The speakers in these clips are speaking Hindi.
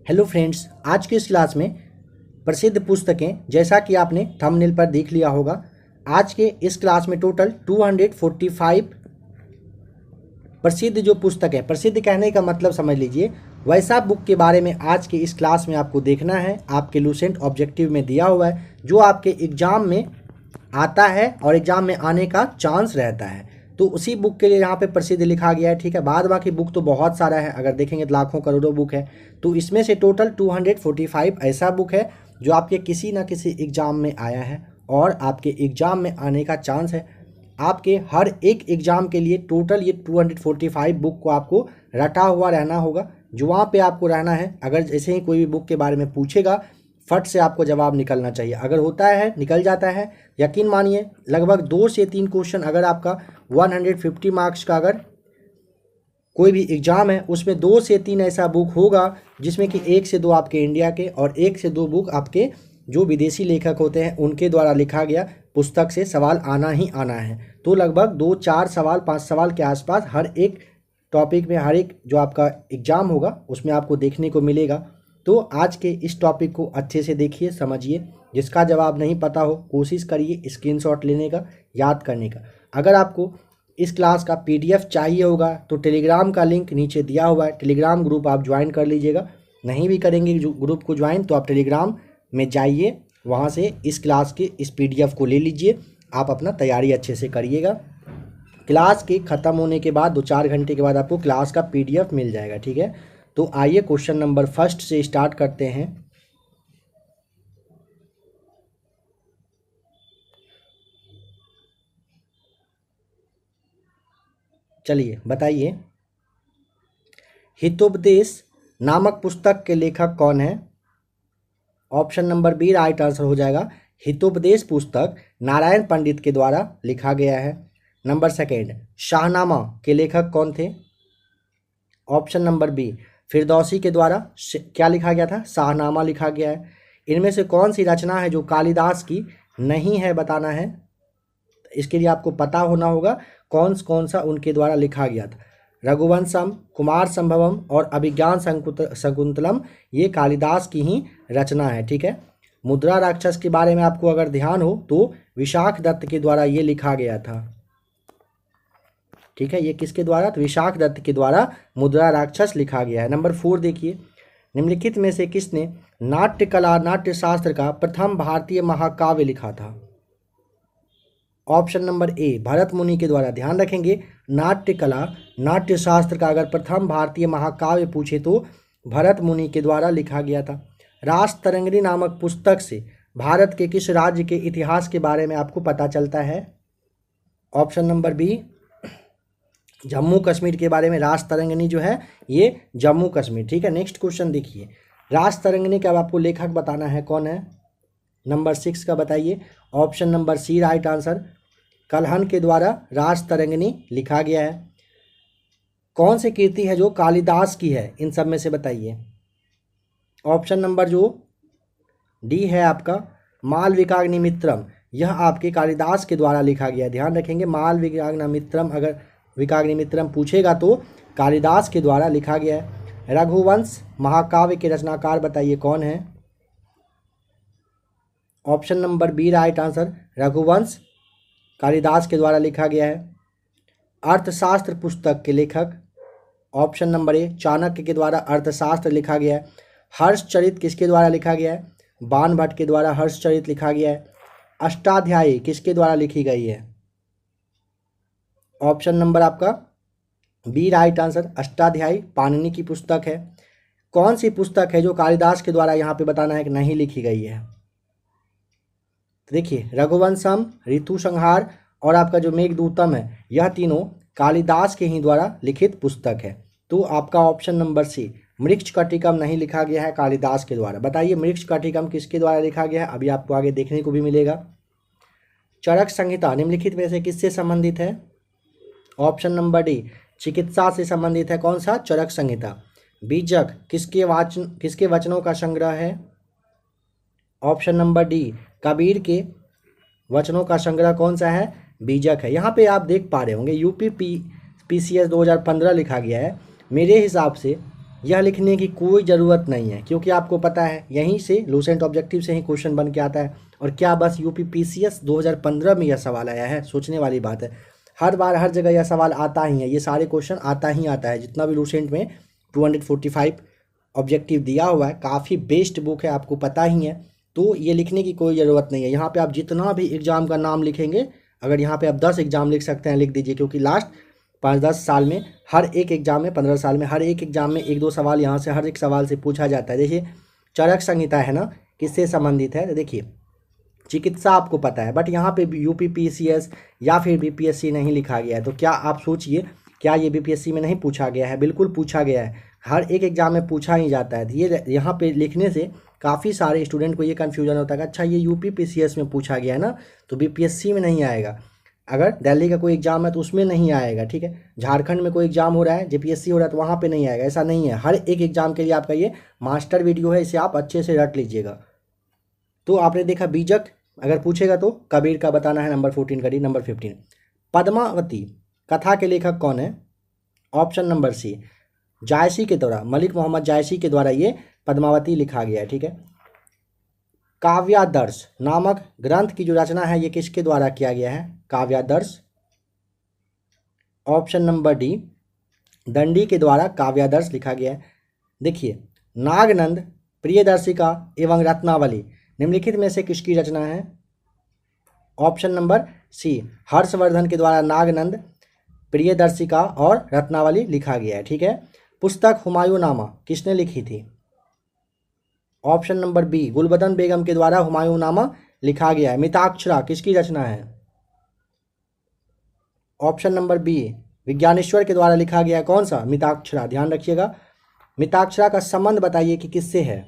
हेलो फ्रेंड्स, आज की इस क्लास में प्रसिद्ध पुस्तकें, जैसा कि आपने थंबनेल पर देख लिया होगा, आज के इस क्लास में टोटल 245 प्रसिद्ध जो पुस्तक है, प्रसिद्ध कहने का मतलब समझ लीजिए वैसा बुक के बारे में आज के इस क्लास में आपको देखना है। आपके लूसेंट ऑब्जेक्टिव में दिया हुआ है, जो आपके एग्जाम में आता है और एग्जाम में आने का चांस रहता है। तो उसी बुक के लिए यहाँ पे प्रसिद्ध लिखा गया है, ठीक है। बाद बाकी बुक तो बहुत सारा है, अगर देखेंगे तो लाखों करोड़ों बुक है। तो इसमें से टोटल 245 ऐसा बुक है जो आपके किसी ना किसी एग्ज़ाम में आया है और आपके एग्ज़ाम में आने का चांस है। आपके हर एक एग्ज़ाम के लिए टोटल ये 245 बुक को आपको रटा हुआ रहना होगा, जो वहाँ पे आपको रहना है। अगर जैसे ही कोई भी बुक के बारे में पूछेगा, फट से आपको जवाब निकलना चाहिए। अगर होता है, निकल जाता है, यकीन मानिए लगभग 2 से 3 क्वेश्चन, अगर आपका 150 मार्क्स का अगर कोई भी एग्ज़ाम है, उसमें 2 से 3 ऐसा बुक होगा जिसमें कि 1 से 2 आपके इंडिया के और 1 से 2 बुक आपके जो विदेशी लेखक होते हैं उनके द्वारा लिखा गया पुस्तक से सवाल आना ही आना है। तो लगभग 2-4 सवाल 5 सवाल के आसपास हर एक टॉपिक में, हर एक जो आपका एग्ज़ाम होगा उसमें आपको देखने को मिलेगा। तो आज के इस टॉपिक को अच्छे से देखिए, समझिए। जिसका जवाब नहीं पता हो, कोशिश करिए स्क्रीनशॉट लेने का, याद करने का। अगर आपको इस क्लास का पीडीएफ चाहिए होगा तो टेलीग्राम का लिंक नीचे दिया हुआ है, टेलीग्राम ग्रुप आप ज्वाइन कर लीजिएगा। नहीं भी करेंगे ग्रुप को ज्वाइन तो आप टेलीग्राम में जाइए, वहाँ से इस क्लास के इस पीडीएफ को ले लीजिए। आप अपना तैयारी अच्छे से करिएगा। क्लास के ख़त्म होने के बाद 2-4 घंटे के बाद आपको क्लास का पीडीएफ मिल जाएगा, ठीक है। तो आइए क्वेश्चन नंबर फर्स्ट से स्टार्ट करते हैं। चलिए बताइए, हितोपदेश नामक पुस्तक के लेखक कौन है? Option number B right answer हो जाएगा। हितोपदेश पुस्तक नारायण पंडित के द्वारा लिखा गया है। नंबर सेकेंड, शाहनामा के लेखक कौन थे? ऑप्शन नंबर बी फिरदौसी के द्वारा क्या लिखा गया था? शाहनामा लिखा गया है। इनमें से कौन सी रचना है जो कालिदास की नहीं है, बताना है। इसके लिए आपको पता होना होगा कौन कौन सा उनके द्वारा लिखा गया था। रघुवंशम, कुमार संभवम और अभिज्ञान शकुंतलम ये कालिदास की ही रचना है, ठीक है। मुद्रा राक्षस के बारे में आपको अगर ध्यान हो तो विशाख दत्त के द्वारा ये लिखा गया था, ठीक है। ये किसके द्वारा? तो विशाख दत्त के द्वारा मुद्रा राक्षस लिखा गया है। नंबर 4 देखिए, निम्नलिखित में से किसने नाट्य कला नाट्य शास्त्र का प्रथम भारतीय महाकाव्य लिखा था? ऑप्शन नंबर ए भरत मुनि के द्वारा। ध्यान रखेंगे, नाट्य कला नाट्य शास्त्र का अगर प्रथम भारतीय महाकाव्य पूछे तो भरत मुनि के द्वारा लिखा गया था। रास तरंगिणी नामक पुस्तक से भारत के किस राज्य के इतिहास के बारे में आपको पता चलता है? Option number B Jammu Kashmir के बारे में। रास तरंगिणी जो है ये जम्मू कश्मीर, ठीक है। नेक्स्ट क्वेश्चन देखिए, रास तरंगिणी का आपको लेखक बताना है, कौन है? नंबर 6 का बताइए। Option number C right answer, Kalhana के द्वारा रास तरंगिणी लिखा गया है। कौन सी कृति है जो कालिदास की है? इन सब में से बताइए। ऑप्शन नंबर जो डी है आपका मालविकाग्निमित्रम, यह आपके कालिदास के द्वारा लिखा गया है। ध्यान रखेंगे, मालविकाग्निमित्रम अगर विकाग्निमित्रम पूछेगा तो कालिदास के द्वारा लिखा गया है। रघुवंश महाकाव्य के रचनाकार बताइए कौन है? Option number B right answer, Raghuvansh Kalidas के द्वारा लिखा गया है। अर्थशास्त्र पुस्तक के लेखक? ऑप्शन नंबर ए चाणक्य के द्वारा अर्थशास्त्र लिखा गया है। हर्षचरित किसके द्वारा लिखा गया है? बाणभट्ट के द्वारा हर्षचरित लिखा गया है। अष्टाध्यायी किसके द्वारा लिखी गई है? ऑप्शन नंबर आपका B right answer, Ashtadhyayi Panini की पुस्तक है। कौन सी पुस्तक है जो कालिदास के द्वारा यहाँ पे बताना है कि नहीं लिखी गई है? देखिए, रघुवंशम, ऋतु संहार और आपका जो मेघदूतम है, यह तीनों कालिदास के ही द्वारा लिखित पुस्तक है। तो आपका ऑप्शन नंबर सी मृक्षकटिकम नहीं लिखा गया है कालिदास के द्वारा। बताइए मृक्षकटिकम किसके द्वारा लिखा गया है? अभी आपको आगे देखने को भी मिलेगा। चरक संहिता निम्नलिखित में से किससे संबंधित है? ऑप्शन नंबर डी चिकित्सा से संबंधित है। कौन सा? चरक संहिता। बीजक किसके वचनों का संग्रह है? ऑप्शन नंबर डी कबीर के वचनों का संग्रह कौन सा है? बीजक है। यहाँ पे आप देख पा रहे होंगे यूपी PCS 2015 लिखा गया है। मेरे हिसाब से यह लिखने की कोई ज़रूरत नहीं है, क्योंकि आपको पता है यहीं से लूसेंट ऑब्जेक्टिव से ही क्वेश्चन बन के आता है। और क्या बस यूपी पीसीएस 2015 में यह सवाल आया है? सोचने वाली बात है। हर बार हर जगह यह सवाल आता ही है, ये सारे क्वेश्चन आता ही आता है। जितना भी लूसेंट में 245 ऑब्जेक्टिव दिया हुआ है, काफ़ी बेस्ट बुक है, आपको पता ही है। तो ये लिखने की कोई ज़रूरत नहीं है। यहाँ पे आप जितना भी एग्ज़ाम का नाम लिखेंगे, अगर यहाँ पे आप 10 एग्ज़ाम लिख सकते हैं, लिख दीजिए, क्योंकि लास्ट 5-10 साल में हर एक एग्ज़ाम में, 15 साल में हर एक एग्ज़ाम में 1-2 सवाल यहाँ से हर एक सवाल से पूछा जाता है। देखिए चरक संहिता है ना, किससे संबंधित है? तो देखिए चिकित्सा आपको पता है, बट यहाँ पे यूपी पीसीएस या फिर बीपीएससी नहीं लिखा गया है। तो क्या आप सोचिए, क्या ये बीपीएससी में नहीं पूछा गया है? बिल्कुल पूछा गया है, हर एक एग्ज़ाम में पूछा ही जाता है। ये यहाँ पे लिखने से काफ़ी सारे स्टूडेंट को ये कन्फ्यूजन होता है कि अच्छा ये यूपी पीसीएस में पूछा गया है ना, तो बीपीएससी में नहीं आएगा। अगर दिल्ली का कोई एग्ज़ाम है तो उसमें नहीं आएगा, ठीक है। झारखंड में कोई एग्ज़ाम हो रहा है, जेपीएससी हो रहा है, तो वहाँ पे नहीं आएगा, ऐसा नहीं है। हर एक एग्ज़ाम के लिए आपका ये मास्टर वीडियो है, इसे आप अच्छे से रट लीजिएगा। तो आपने देखा बीजक, अगर पूछेगा तो कबीर का बताना है, नंबर 14 करिए। नंबर 15 पद्मावती कथा के लेखक कौन है? ऑप्शन नंबर सी जायसी के द्वारा, मलिक मोहम्मद जायसी के द्वारा ये पद्मावती लिखा गया है, ठीक है। काव्यादर्श नामक ग्रंथ की जो रचना है ये किसके द्वारा किया गया है? काव्यादर्श। ऑप्शन नंबर डी दंडी के द्वारा काव्यादर्श लिखा गया है। देखिए नागनंद, प्रियदर्शिका एवं रत्नावली निम्नलिखित में से किसकी रचना है? ऑप्शन नंबर सी हर्षवर्धन के द्वारा नागनंद, प्रियदर्शिका और रत्नावली लिखा गया है, ठीक है। पुस्तक हुमायूंनामा किसने लिखी थी? ऑप्शन नंबर बी गुलबदन बेगम के द्वारा हुमायूंनामा लिखा गया है। मिताक्षरा किसकी रचना है? ऑप्शन नंबर बी विज्ञानेश्वर के द्वारा लिखा गया है। कौन सा? मिताक्षरा। ध्यान रखिएगा, मिताक्षरा का संबंध बताइए कि किससे है।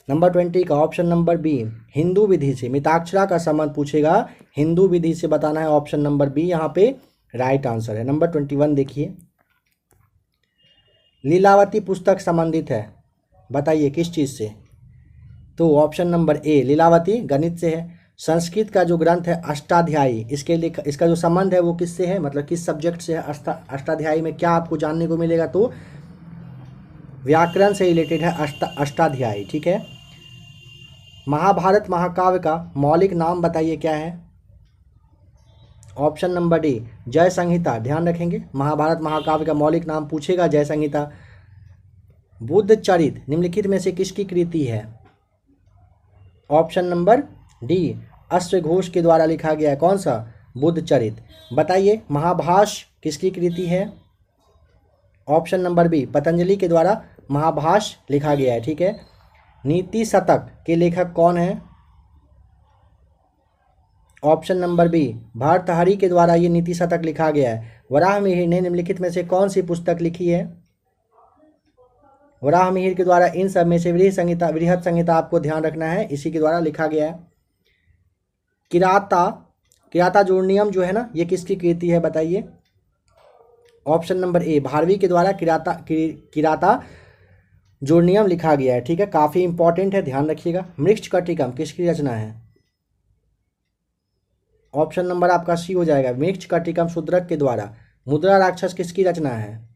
नंबर 20 का ऑप्शन नंबर बी हिंदू विधि से। मिताक्षरा का संबंध पूछेगा, हिंदू विधि से बताना है। ऑप्शन नंबर बी यहाँ पे राइट आंसर है। नंबर 21 देखिए, लीलावती पुस्तक संबंधित है, बताइए किस चीज़ से? तो ऑप्शन नंबर ए लीलावती गणित से है। संस्कृत का जो ग्रंथ है अष्टाध्यायी, इसका जो संबंध है वो किससे है, मतलब किस सब्जेक्ट से है? अष्टाध्यायी में क्या आपको जानने को मिलेगा? तो व्याकरण से रिलेटेड है अष्टाध्यायी, ठीक है। महाभारत महाकाव्य का मौलिक नाम बताइए क्या है? ऑप्शन नंबर डी जय संहिता। ध्यान रखेंगे, महाभारत महाकाव्य का मौलिक नाम पूछेगा जय संहिता। बुद्ध चरित निम्नलिखित में से किसकी कृति है? ऑप्शन नंबर डी अश्वघोष के द्वारा लिखा गया है। कौन सा? बुद्ध चरित। बताइए महाभाष्य किसकी कृति है? ऑप्शन नंबर बी पतंजलि के द्वारा महाभाष्य लिखा गया है, ठीक है। नीति शतक के लेखक कौन है? ऑप्शन नंबर बी भर्तृहरि के द्वारा ये नीति शतक लिखा गया है। वराहमिहिर ने निम्नलिखित में से कौन सी पुस्तक लिखी है? वराहमिहिर के द्वारा इन सब में से वृहत संहिता आपको ध्यान रखना है, इसी के द्वारा लिखा गया है। किराता जोड़नियम जो है ना, ये किसकी कृति है बताइए? ऑप्शन नंबर ए भारवी के द्वारा किराता जोड़नियम लिखा गया है, ठीक है। काफ़ी इंपॉर्टेंट है, ध्यान रखिएगा। मृच्छकटिकम किसकी रचना है? ऑप्शन नंबर आपका सी हो जाएगा, मृच्छकटिकम शूद्रक के द्वारा। मुद्रा राक्षस किसकी रचना है?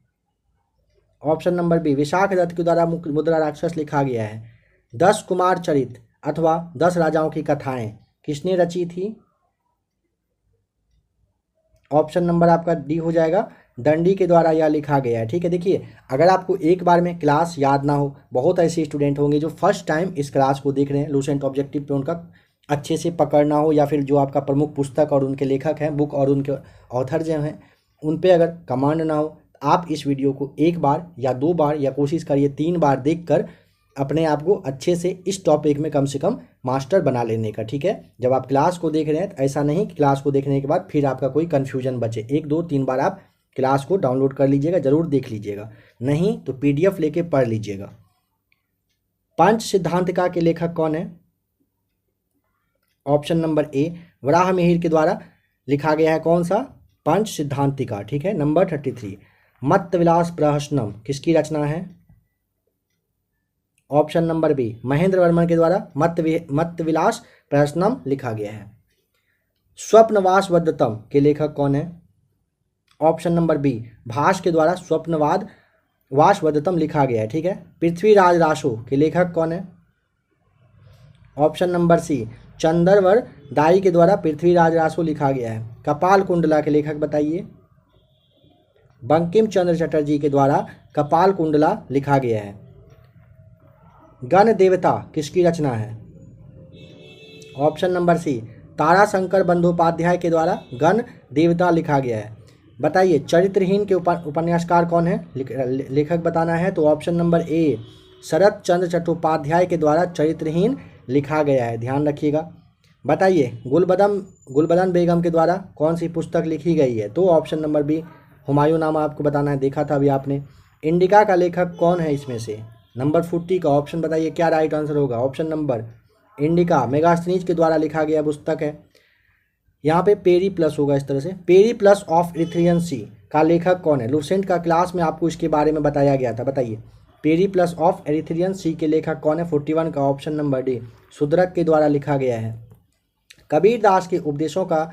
Option number B Vishakhadatta के द्वारा मुद्रा राक्षस लिखा गया है। 10 कुमार चरित अथवा 10 राजाओं की कथाएं किसने रची थी? ऑप्शन नंबर आपका डी हो जाएगा, दंडी के द्वारा यह लिखा गया है, ठीक है। देखिए अगर आपको एक बार में क्लास याद ना हो, बहुत ऐसे स्टूडेंट होंगे जो फर्स्ट टाइम इस क्लास को देख रहे हैं, लूसेंट ऑब्जेक्टिव पे उनका अच्छे से पकड़ना हो, या फिर जो आपका प्रमुख पुस्तक और उनके लेखक हैं, बुक और उनके ऑथर जो हैं, उन पे अगर कमांड ना हो, आप इस वीडियो को एक बार या 2 बार या कोशिश करिए 3 बार देखकर अपने आप को अच्छे से इस टॉपिक में कम से कम मास्टर बना लेने का, ठीक है। जब आप क्लास को देख रहे हैं तो ऐसा नहीं कि क्लास को देखने के बाद फिर आपका कोई कन्फ्यूजन बचे। 1, 2, 3 बार आप क्लास को डाउनलोड कर लीजिएगा, ज़रूर देख लीजिएगा, नहीं तो PDF लेके पढ़ लीजिएगा। पंच सिद्धांतिका के लेखक कौन है? ऑप्शन नंबर ए वराहमिहिर के द्वारा लिखा गया है। कौन सा? पंच सिद्धांतिका, ठीक है। नंबर 33 मत्तविलास प्रहसनम किसकी रचना है? Option number B Mahendravarman के द्वारा मत्तविलास प्रहसनम लिखा गया है। स्वप्नवास वद्यतम के लेखक कौन है? ऑप्शन नंबर बी भास के द्वारा स्वप्नवाद वासवदत्तम लिखा गया है, ठीक है। पृथ्वीराज रासो के लेखक कौन है? ऑप्शन नंबर सी, चंद्रवर दाई के द्वारा पृथ्वीराज रासो लिखा गया है। कपाल कुंडला के लेखक बताइए। बंकिम चंद्र चटर्जी के द्वारा कपाल कुंडला लिखा गया है। गण देवता किसकी रचना है? Option number C, Tarashankar Bandopadhyay के द्वारा गण देवता लिखा गया है। बताइए चरित्रहीन के उपन्यासकार कौन है? लेखक बताना है। तो ऑप्शन नंबर ए, शरत चंद्र चट्टोपाध्याय के द्वारा चरित्रहीन लिखा गया है, ध्यान रखिएगा। बताइए गुलबदन बेगम के द्वारा कौन सी पुस्तक लिखी गई है? तो ऑप्शन नंबर बी, हुमायूं नामा आपको बताना है, देखा था अभी आपने। इंडिका का लेखक कौन है इसमें से? नंबर 40 का ऑप्शन बताइए क्या राइट आंसर होगा। ऑप्शन नंबर इंडिका मेगास्थनीज के द्वारा लिखा गया पुस्तक है। यहाँ पे पेरी प्लस होगा इस तरह से, पेरी प्लस ऑफ इथ्रियन सी का लेखक कौन है? लूसेंट का क्लास में आपको इसके बारे में बताया गया था, बताइए पेरी प्लस ऑफ एरिथ्रियन सी के लेखक कौन है? 41 का ऑप्शन नंबर डी, शुद्रक के द्वारा लिखा गया है। कबीर दास के उपदेशों का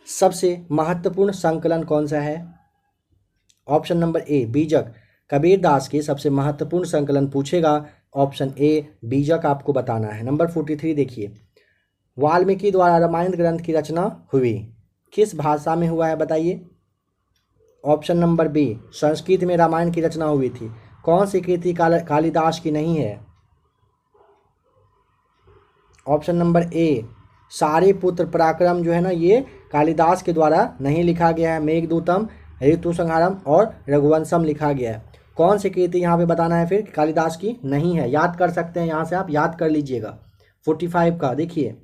सबसे महत्वपूर्ण संकलन कौन सा है? ऑप्शन नंबर ए, बीजक। कबीर दास के सबसे महत्वपूर्ण संकलन पूछेगा, ऑप्शन ए बीजक आपको बताना है। नंबर 43 देखिए, वाल्मीकि द्वारा रामायण ग्रंथ की रचना हुई किस भाषा में हुआ है? बताइए। ऑप्शन नंबर बी, संस्कृत में रामायण की रचना हुई थी। कौन सी कृति कालिदास की नहीं है? ऑप्शन नंबर ए, सारीपुत्र पराक्रम जो है ना, ये कालिदास के द्वारा नहीं लिखा गया है। मेघदूतम, ऋतुसंहारम और रघुवंशम लिखा गया है। कौन सी कृति यहाँ पे बताना है फिर कालिदास की नहीं है? याद कर सकते हैं, यहाँ से आप याद कर लीजिएगा। 45 का देखिए,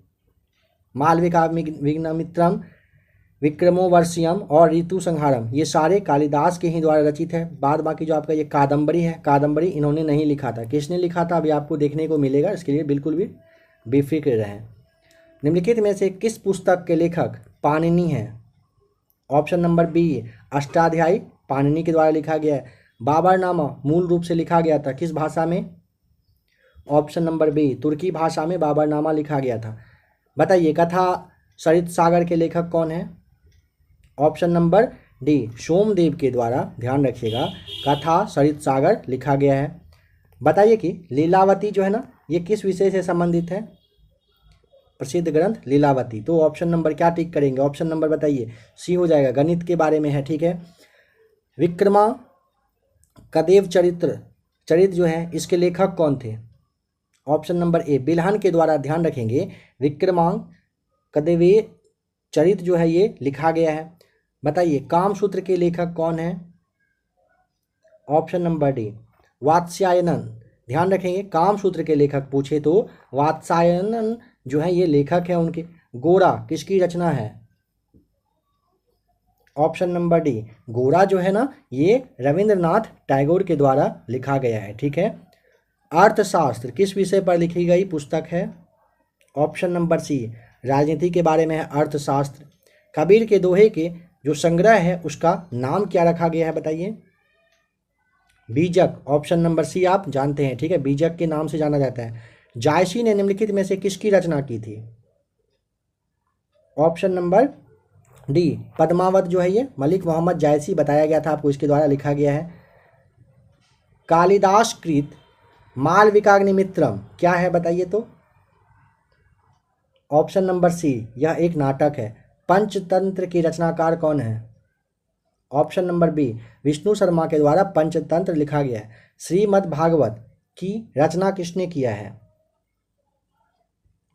मालविकाग्निमित्रम, विक्रमोर्वशीयम और ऋतुसंहारम, ये सारे कालिदास के ही द्वारा रचित है। बाद बाकी जो आपका ये कादम्बरी है, कादम्बरी इन्होंने नहीं लिखा था। किसने लिखा था अभी आपको देखने को मिलेगा, इसके लिए बिल्कुल भी बेफिक्र रहें। निम्नलिखित में से किस पुस्तक के लेखक पाणिनि हैं? Option number B, Ashtadhyayi Panini के द्वारा लिखा गया है। बाबरनामा मूल रूप से लिखा गया था किस भाषा में? ऑप्शन नंबर बी, तुर्की भाषा में बाबरनामा लिखा गया था। बताइए कथा सरित सागर के लेखक कौन है? ऑप्शन नंबर डी, सोमदेव के द्वारा, ध्यान रखिएगा, कथा सरित सागर लिखा गया है। बताइए कि लीलावती जो है ना, ये किस विषय से संबंधित है? प्रसिद्ध ग्रंथ लीलावती। तो ऑप्शन नंबर क्या टिक करेंगे? ऑप्शन नंबर बताइए, सी हो जाएगा, गणित के बारे में है, ठीक है। विक्रमा कदेव चरित जो है, इसके लेखक कौन थे? ऑप्शन नंबर ए, बिल्हन के द्वारा, ध्यान रखेंगे, विक्रमांक कदेवे चरित जो है ये लिखा गया है। बताइए कामसूत्र के लेखक कौन है? Option number D, Vatsyayan. ध्यान रखेंगे, कामसूत्र के लेखक पूछे तो वात्स्यायनन जो है ये लेखक है उनके। गोरा किसकी रचना है? ऑप्शन नंबर डी, गोरा जो है ना, ये रविंद्रनाथ टैगोर के द्वारा लिखा गया है, ठीक है। अर्थशास्त्र किस विषय पर लिखी गई पुस्तक है? ऑप्शन नंबर सी, राजनीति के बारे में है अर्थशास्त्र। कबीर के दोहे के जो संग्रह है उसका नाम क्या रखा गया है? बताइए। बीजक, ऑप्शन नंबर सी आप जानते हैं, ठीक है, बीजक के नाम से जाना जाता है। जायसी ने निम्नलिखित में से किसकी रचना की थी? ऑप्शन नंबर डी, पद्मावत जो है ये मलिक मोहम्मद जायसी बताया गया था आपको, इसके द्वारा लिखा गया है। कालिदास कृत मालविकाग्निमित्रम क्या है? बताइए तो। ऑप्शन नंबर सी, यह एक नाटक है। पंचतंत्र के रचनाकार कौन है? Option number B, Vishnu Sharma के द्वारा पंचतंत्र लिखा गया है। श्रीमद् भागवत की रचना किसने किया है?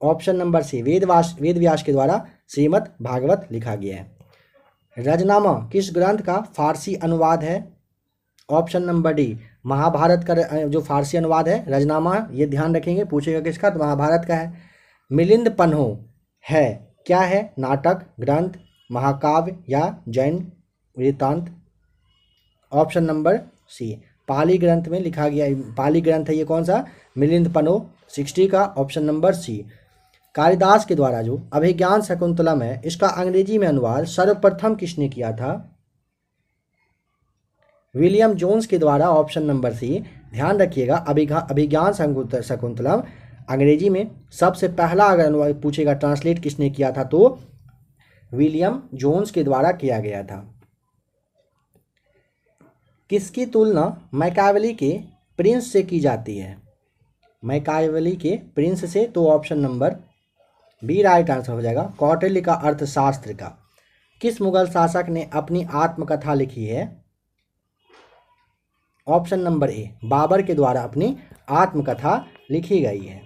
ऑप्शन नंबर सी, वेद व्यास के द्वारा श्रीमद् भागवत लिखा गया है। रजनामा किस ग्रंथ का फारसी अनुवाद है? ऑप्शन नंबर डी, महाभारत का जो फारसी अनुवाद है रजनामा, ये ध्यान रखेंगे, पूछेगा किसका, तो महाभारत का है। मिलिंद पन्हो है क्या है? नाटक, ग्रंथ, महाकाव्य या जैन वृत्तांत? ऑप्शन नंबर सी, पाली ग्रंथ में लिखा गया, पाली ग्रंथ है ये कौन सा? मिलिंद पन्हो। 60 का ऑप्शन नंबर सी। कालिदास के द्वारा जो अभिज्ञान शकुंतलम है, इसका अंग्रेजी में अनुवाद सर्वप्रथम किसने किया था? विलियम जोन्स के द्वारा, ऑप्शन नंबर सी। ध्यान रखिएगा, अभिज्ञान शकुंतलम अंग्रेजी में सबसे पहला अगर अनुवाद पूछेगा ट्रांसलेट किसने किया था, तो विलियम जोन्स के द्वारा किया गया था। किसकी तुलना मैकावली के प्रिंस से की जाती है? मैकावली के प्रिंस से, तो option number B right answer हो जाएगा, कौटिल्य का अर्थशास्त्र का। किस मुगल शासक ने अपनी आत्मकथा लिखी है? ऑप्शन नंबर ए, बाबर के द्वारा अपनी आत्मकथा लिखी गई है।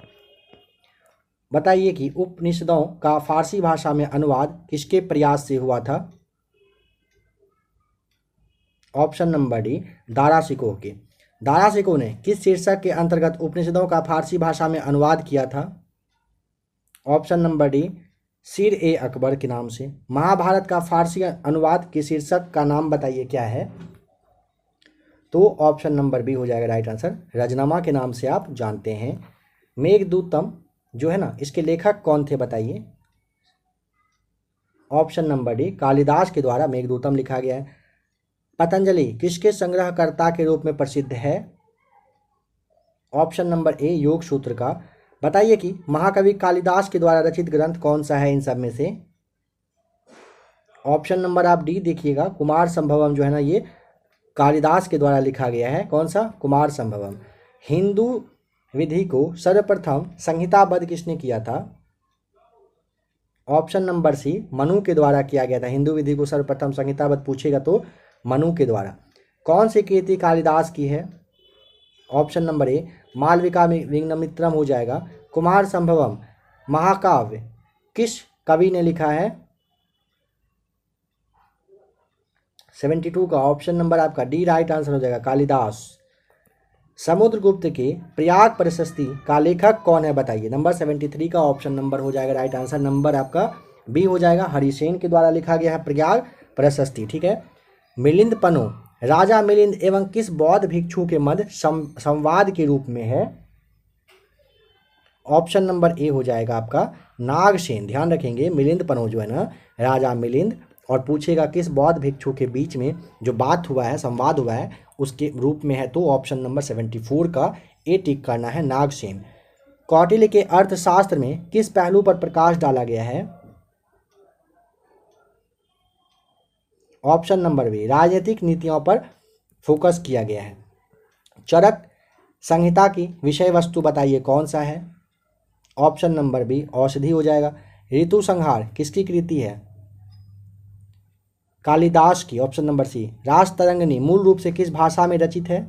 बताइए कि उपनिषदों का फारसी भाषा में अनुवाद किसके प्रयास से हुआ था? Option number D, Dara Shikoh के। दारा शिकोह ने किस शीर्षक के अंतर्गत उपनिषदों का फारसी भाषा में अनुवाद किया था? ऑप्शन नंबर डी, सिर ए अकबर के नाम से। महाभारत का फारसी अनुवाद के शीर्षक का नाम बताइए क्या है? तो ऑप्शन नंबर बी हो जाएगा राइट आंसर, रजनमा के नाम से आप जानते हैं। मेघदूतम जो है ना, इसके लेखक कौन थे बताइए? ऑप्शन नंबर डी, कालिदास के द्वारा मेघदूतम लिखा गया है। पतंजलि किसके संग्रहकर्ता के रूप में प्रसिद्ध है? ऑप्शन नंबर ए, योग सूत्र का। बताइए कि महाकवि कालिदास के द्वारा रचित ग्रंथ कौन सा है इन सब में से? ऑप्शन नंबर आप डी देखिएगा, कुमार संभवम जो है ना, ये कालिदास के द्वारा लिखा गया है। कौन सा? कुमार संभवम। हिंदू विधि को सर्वप्रथम संहिताबद्ध किसने किया था? ऑप्शन नंबर सी, मनु के द्वारा किया गया था। हिंदू विधि को सर्वप्रथम संहिताबद्ध पूछेगा तो मनु के द्वारा। कौन सी कृति कालिदास की है? ऑप्शन नंबर ए, मालविका विघ्नमित्रम हो जाएगा। कुमार संभवम महाकाव्य किस कवि ने लिखा है? 72 का ऑप्शन नंबर आपका डी राइट आंसर हो जाएगा, कालिदास। समुद्रगुप्त के प्रयाग प्रशस्ति का लेखक कौन है बताइए? नंबर 73 का ऑप्शन नंबर हो जाएगा राइट आंसर, नंबर आपका बी हो जाएगा, हरिसेन के द्वारा लिखा गया है प्रयाग प्रशस्ति। ठीक है। मिलिंद पनो राजा मिलिंद एवं किस बौद्ध भिक्षु के मध्य संवाद के रूप में है? ऑप्शन नंबर ए हो जाएगा आपका, नागसेन। ध्यान रखेंगे, मिलिंद पनो जो है ना, राजा मिलिंद, और पूछेगा किस बौद्ध भिक्षु के बीच में जो बात हुआ है, संवाद हुआ है, उसके रूप में है, तो ऑप्शन नंबर 74 का ए टिक करना है, नागसेन। कौटिल्य के अर्थशास्त्र में किस पहलू पर प्रकाश डाला गया है? ऑप्शन नंबर बी, राजनीतिक नीतियों पर फोकस किया गया है। चरक संहिता की विषय वस्तु बताइए कौन सा है? ऑप्शन नंबर बी, औषधि हो जाएगा। ऋतु संहार किसकी कृति है? कालिदास की। ऑप्शन नंबर सी। रासतरंगिणी मूल रूप से किस भाषा में रचित है?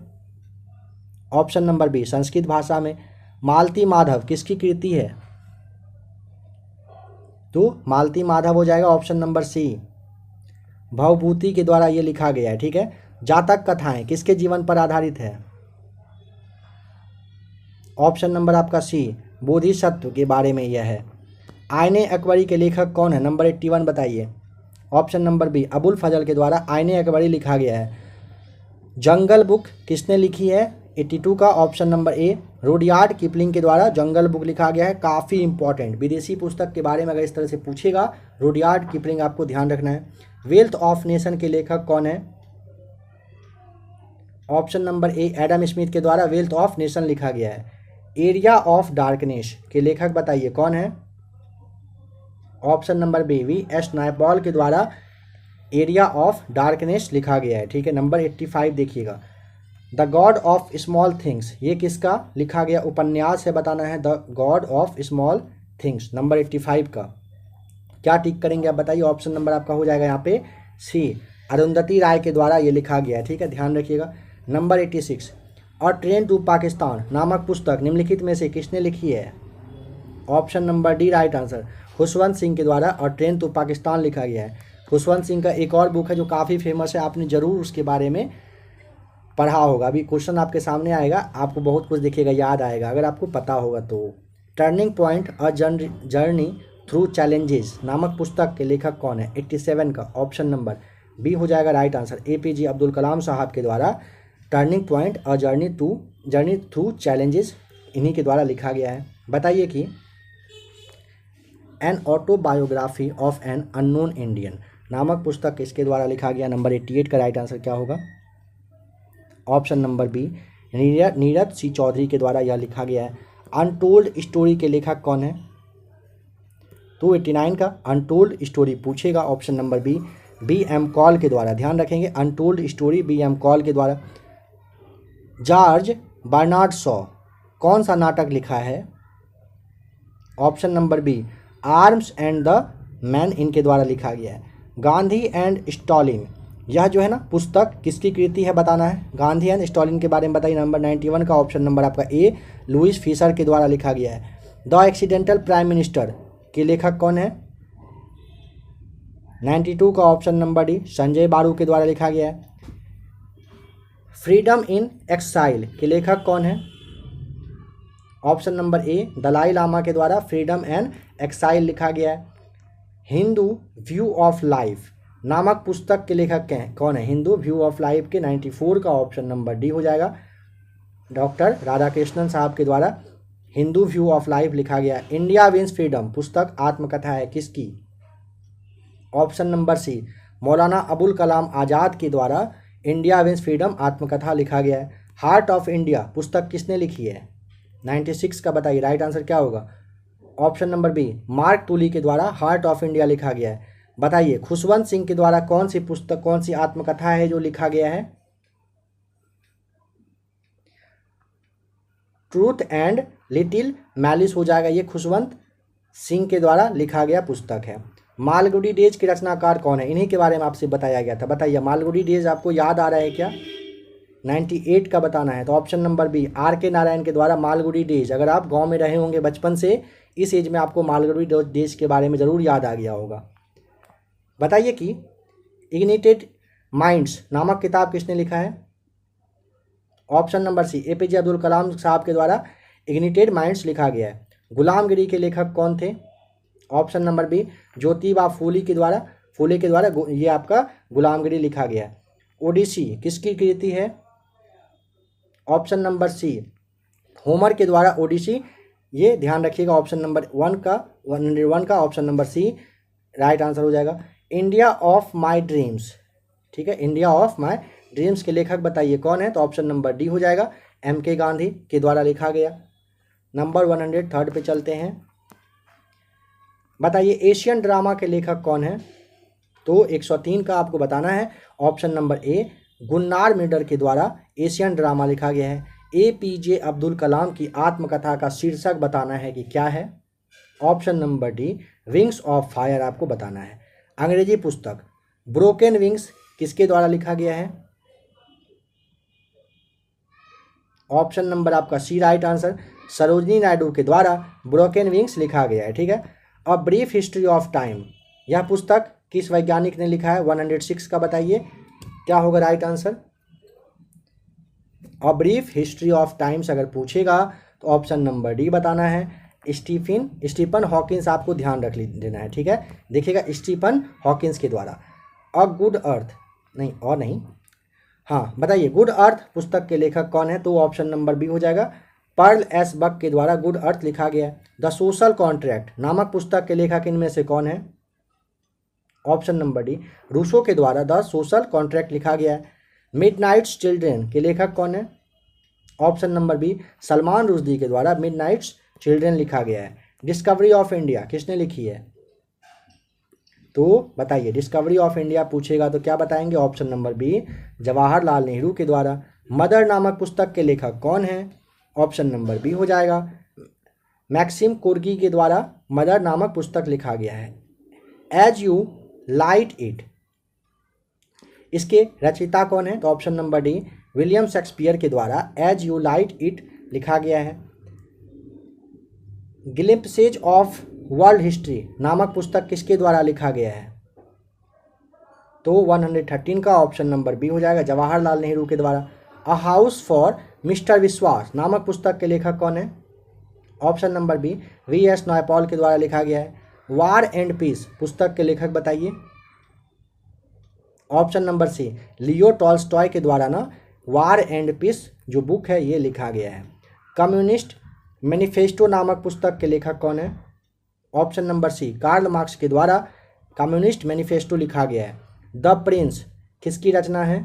ऑप्शन नंबर बी, संस्कृत भाषा में। मालती माधव किसकी कृति है? तो मालती माधव हो जाएगा, ऑप्शन नंबर सी। भवभूति के द्वारा ये लिखा गया है। ठीक है। जातक कथाएं किसके जीवन पर आधारित है? ऑप्शन नंबर आपका सी, बोधिसत्व के बारे में यह है। आईने अकबरी के लेखक कौन है? नंबर 81 बताइए। ऑप्शन नंबर बी, अबुल फजल के द्वारा आईने अकबरी लिखा गया है। जंगल बुक किसने लिखी है? 82 का ऑप्शन नंबर ए, रुडयार्ड किपलिंग के द्वारा जंगल बुक लिखा गया है। काफ़ी इंपॉर्टेंट, विदेशी पुस्तक के बारे में अगर इस तरह से पूछेगा, रुडयार्ड किपलिंग आपको ध्यान रखना है। वेल्थ ऑफ नेशन के लेखक कौन है? ऑप्शन नंबर ए, एडम स्मिथ के द्वारा वेल्थ ऑफ नेशन लिखा गया है। एरिया ऑफ डार्कनेस के लेखक बताइए कौन है? Option number B, V S Naipaul के द्वारा एरिया ऑफ डार्कनेस लिखा गया है। ठीक है। नंबर 85 देखिएगा। The God of small things ये किसका लिखा गया उपन्यास है? बताना है, the God of small things, number 85 का। क्या टिक करेंगे आप बताइए? ऑप्शन नंबर आपका हो जाएगा यहाँ पे सी, अरुंधति राय के द्वारा ये लिखा गया है। ठीक है, ध्यान रखिएगा। नंबर 86, और ट्रेन टू पाकिस्तान नामक पुस्तक निम्नलिखित में से किसने लिखी है? Option number D right answer, Khushwant Singh के द्वारा और ट्रेन टू पाकिस्तान लिखा गया है। खुशवंत सिंह का एक और बुक है जो काफ़ी फेमस है, आपने ज़रूर उसके बारे में पढ़ा होगा। अभी क्वेश्चन आपके सामने आएगा, आपको बहुत कुछ देखिएगा, याद आएगा अगर आपको पता होगा तो। Turning point a journey through challenges नामक पुस्तक के लेखक कौन है? 87 का ऑप्शन नंबर बी हो जाएगा right answer, APJ Abdul Kalam साहब के द्वारा turning point a journey through challenges इन्हीं के द्वारा लिखा गया है। बताइए कि an autobiography of an unknown Indian नामक पुस्तक किसके द्वारा लिखा गया? नंबर 88 का राइट आंसर क्या होगा? ऑप्शन नंबर बी, नीरज सी चौधरी के द्वारा यह लिखा गया है। अनटोल्ड स्टोरी के लेखक कौन है? तो 89 का अनटोल्ड स्टोरी पूछेगा, option number B, B.M. Kaul के द्वारा, ध्यान रखेंगे, अनटोल्ड स्टोरी B.M. कॉल के द्वारा। जॉर्ज बर्नार्ड शॉ कौन सा नाटक लिखा है? Option number B, arms and the man इनके द्वारा लिखा गया है। गांधी एंड स्टालिन, यह जो है ना पुस्तक किसकी कृति है बताना है। गांधी एंड स्टालिन के बारे में बताइए। नंबर 91 का ऑप्शन नंबर आपका ए, लुइस फिशर के द्वारा लिखा गया है। द एक्सीडेंटल प्राइम मिनिस्टर के लेखक कौन है? 92 का ऑप्शन नंबर डी, संजय बारू के द्वारा लिखा गया है। फ्रीडम इन एक्साइल के लेखक कौन है? Option number A, Dalai Lama के द्वारा फ्रीडम एंड एक्साइल लिखा गया है। हिंदू व्यू ऑफ लाइफ नामक पुस्तक के लेखक कौन है? हिंदू व्यू ऑफ लाइफ के 94 का ऑप्शन नंबर डी हो जाएगा। डॉक्टर राधाकृष्णन साहब के द्वारा हिंदू व्यू ऑफ लाइफ लिखा गया। इंडिया विंस फ्रीडम पुस्तक आत्मकथा है किसकी? ऑप्शन नंबर सी, मौलाना अबुल कलाम आज़ाद के द्वारा इंडिया विंस फ्रीडम आत्मकथा लिखा गया है। हार्ट ऑफ इंडिया पुस्तक किसने लिखी है? 96 का बताइए, राइट आंसर क्या होगा? ऑप्शन नंबर बी, मार्क टूली के द्वारा हार्ट ऑफ इंडिया लिखा गया है। बताइए खुशवंत सिंह के द्वारा कौन सी पुस्तक, कौन सी आत्मकथा है जो लिखा गया है? ट्रूथ एंड लिटिल मैलिस हो जाएगा, ये खुशवंत सिंह के द्वारा लिखा गया पुस्तक है। मालगुडी डेज के रचनाकार कौन है? इन्हीं के बारे में आपसे बताया गया था। बताइए मालगुडी डेज आपको याद आ रहा है क्या? 98 का बताना है। तो option number B, R.K. Narayan के द्वारा मालगुडी डेज। अगर आप गांव में रहे होंगे बचपन से, इस एज में आपको मालगुडी डेज के बारे में ज़रूर याद आ गया होगा। बताइए कि इग्निटेड माइंड्स नामक किताब किसने लिखा है? Option number C, APJ Abdul Kalam साहब के द्वारा इग्निटेड माइंड्स लिखा गया है। गुलामगिरी के लेखक कौन थे? Option number B, Jyotiba Phule के द्वारा ये आपका गुलामगिरी लिखा गया है। ओडिसी किसकी कृति है? ऑप्शन नंबर सी, होमर के द्वारा ओडिसी, ये ध्यान रखिएगा। ऑप्शन नंबर 101 का option number C right answer हो जाएगा। इंडिया ऑफ माई ड्रीम्स, ठीक है, इंडिया ऑफ माई ड्रीम्स के लेखक बताइए कौन है? तो ऑप्शन नंबर डी हो जाएगा, M.K. गांधी के द्वारा लिखा गया। नंबर 103 पे चलते हैं। बताइए एशियन ड्रामा के लेखक कौन है? तो 103 का आपको बताना है। ऑप्शन नंबर ए, गुन्नार मिडर के द्वारा एशियन ड्रामा लिखा गया है। APJ अब्दुल कलाम की आत्मकथा का शीर्षक बताना है कि क्या है? Option number D, wings of fire आपको बताना है। अंग्रेजी पुस्तक ब्रोकन विंग्स किसके द्वारा लिखा गया है? ऑप्शन नंबर आपका सी राइट आंसर, सरोजनी नायडू के द्वारा ब्रोकन विंग्स लिखा गया है। ठीक है, a brief history of time, यह पुस्तक किस वैज्ञानिक ने लिखा है? 106 का बताइए क्या होगा right answer? A brief history of times अगर पूछेगा तो ऑप्शन नंबर डी बताना है। स्टीफन हॉकिंस आपको ध्यान रख देना है। ठीक है, देखिएगा स्टीफन हॉकिंस के द्वारा। अ गुड अर्थ नहीं, हाँ बताइए गुड अर्थ पुस्तक के लेखक कौन है? तो ऑप्शन नंबर बी हो जाएगा, पर्ल एस बक के द्वारा गुड अर्थ लिखा गया है। द सोशल कॉन्ट्रैक्ट नामक पुस्तक के लेखक इनमें से कौन है? ऑप्शन नंबर डी, रूसो के द्वारा द सोशल कॉन्ट्रैक्ट लिखा गया है। मिडनाइट्स चिल्ड्रेन के लेखक कौन है? Option number B, Salman Rushdie के द्वारा मिडनाइट्स चिल्ड्रेन लिखा गया है। डिस्कवरी ऑफ इंडिया किसने लिखी है? तो बताइए डिस्कवरी ऑफ इंडिया पूछेगा तो क्या बताएंगे? Option number B, Jawaharlal Nehru के द्वारा। मदर नामक पुस्तक के लेखक कौन है? ऑप्शन नंबर बी हो जाएगा, मैक्सिम कोर्गी के द्वारा मदर नामक पुस्तक लिखा गया है। एज यू लाइट इट, इसके रचयिता कौन है? तो option number D, William Shakespeare के द्वारा एज यू लाइट इट लिखा गया है। ग्लिम्पसेज ऑफ वर्ल्ड हिस्ट्री नामक पुस्तक किसके द्वारा लिखा गया है? तो 113 का ऑप्शन नंबर बी हो जाएगा, जवाहरलाल नेहरू के द्वारा। अ हाउस फॉर मिस्टर विश्वास नामक पुस्तक के लेखक कौन है? Option number B, V.S. Naipaul के द्वारा लिखा गया है। वार एंड पीस पुस्तक के लेखक बताइए। Option number C, Leo Tolstoy के द्वारा ना वार एंड पीस जो बुक है ये लिखा गया है। कम्युनिस्ट मैनिफेस्टो नामक पुस्तक के लेखक कौन है? Option number C, Karl Marx के द्वारा कम्युनिस्ट मैनिफेस्टो लिखा गया है। द प्रिंस किसकी रचना है?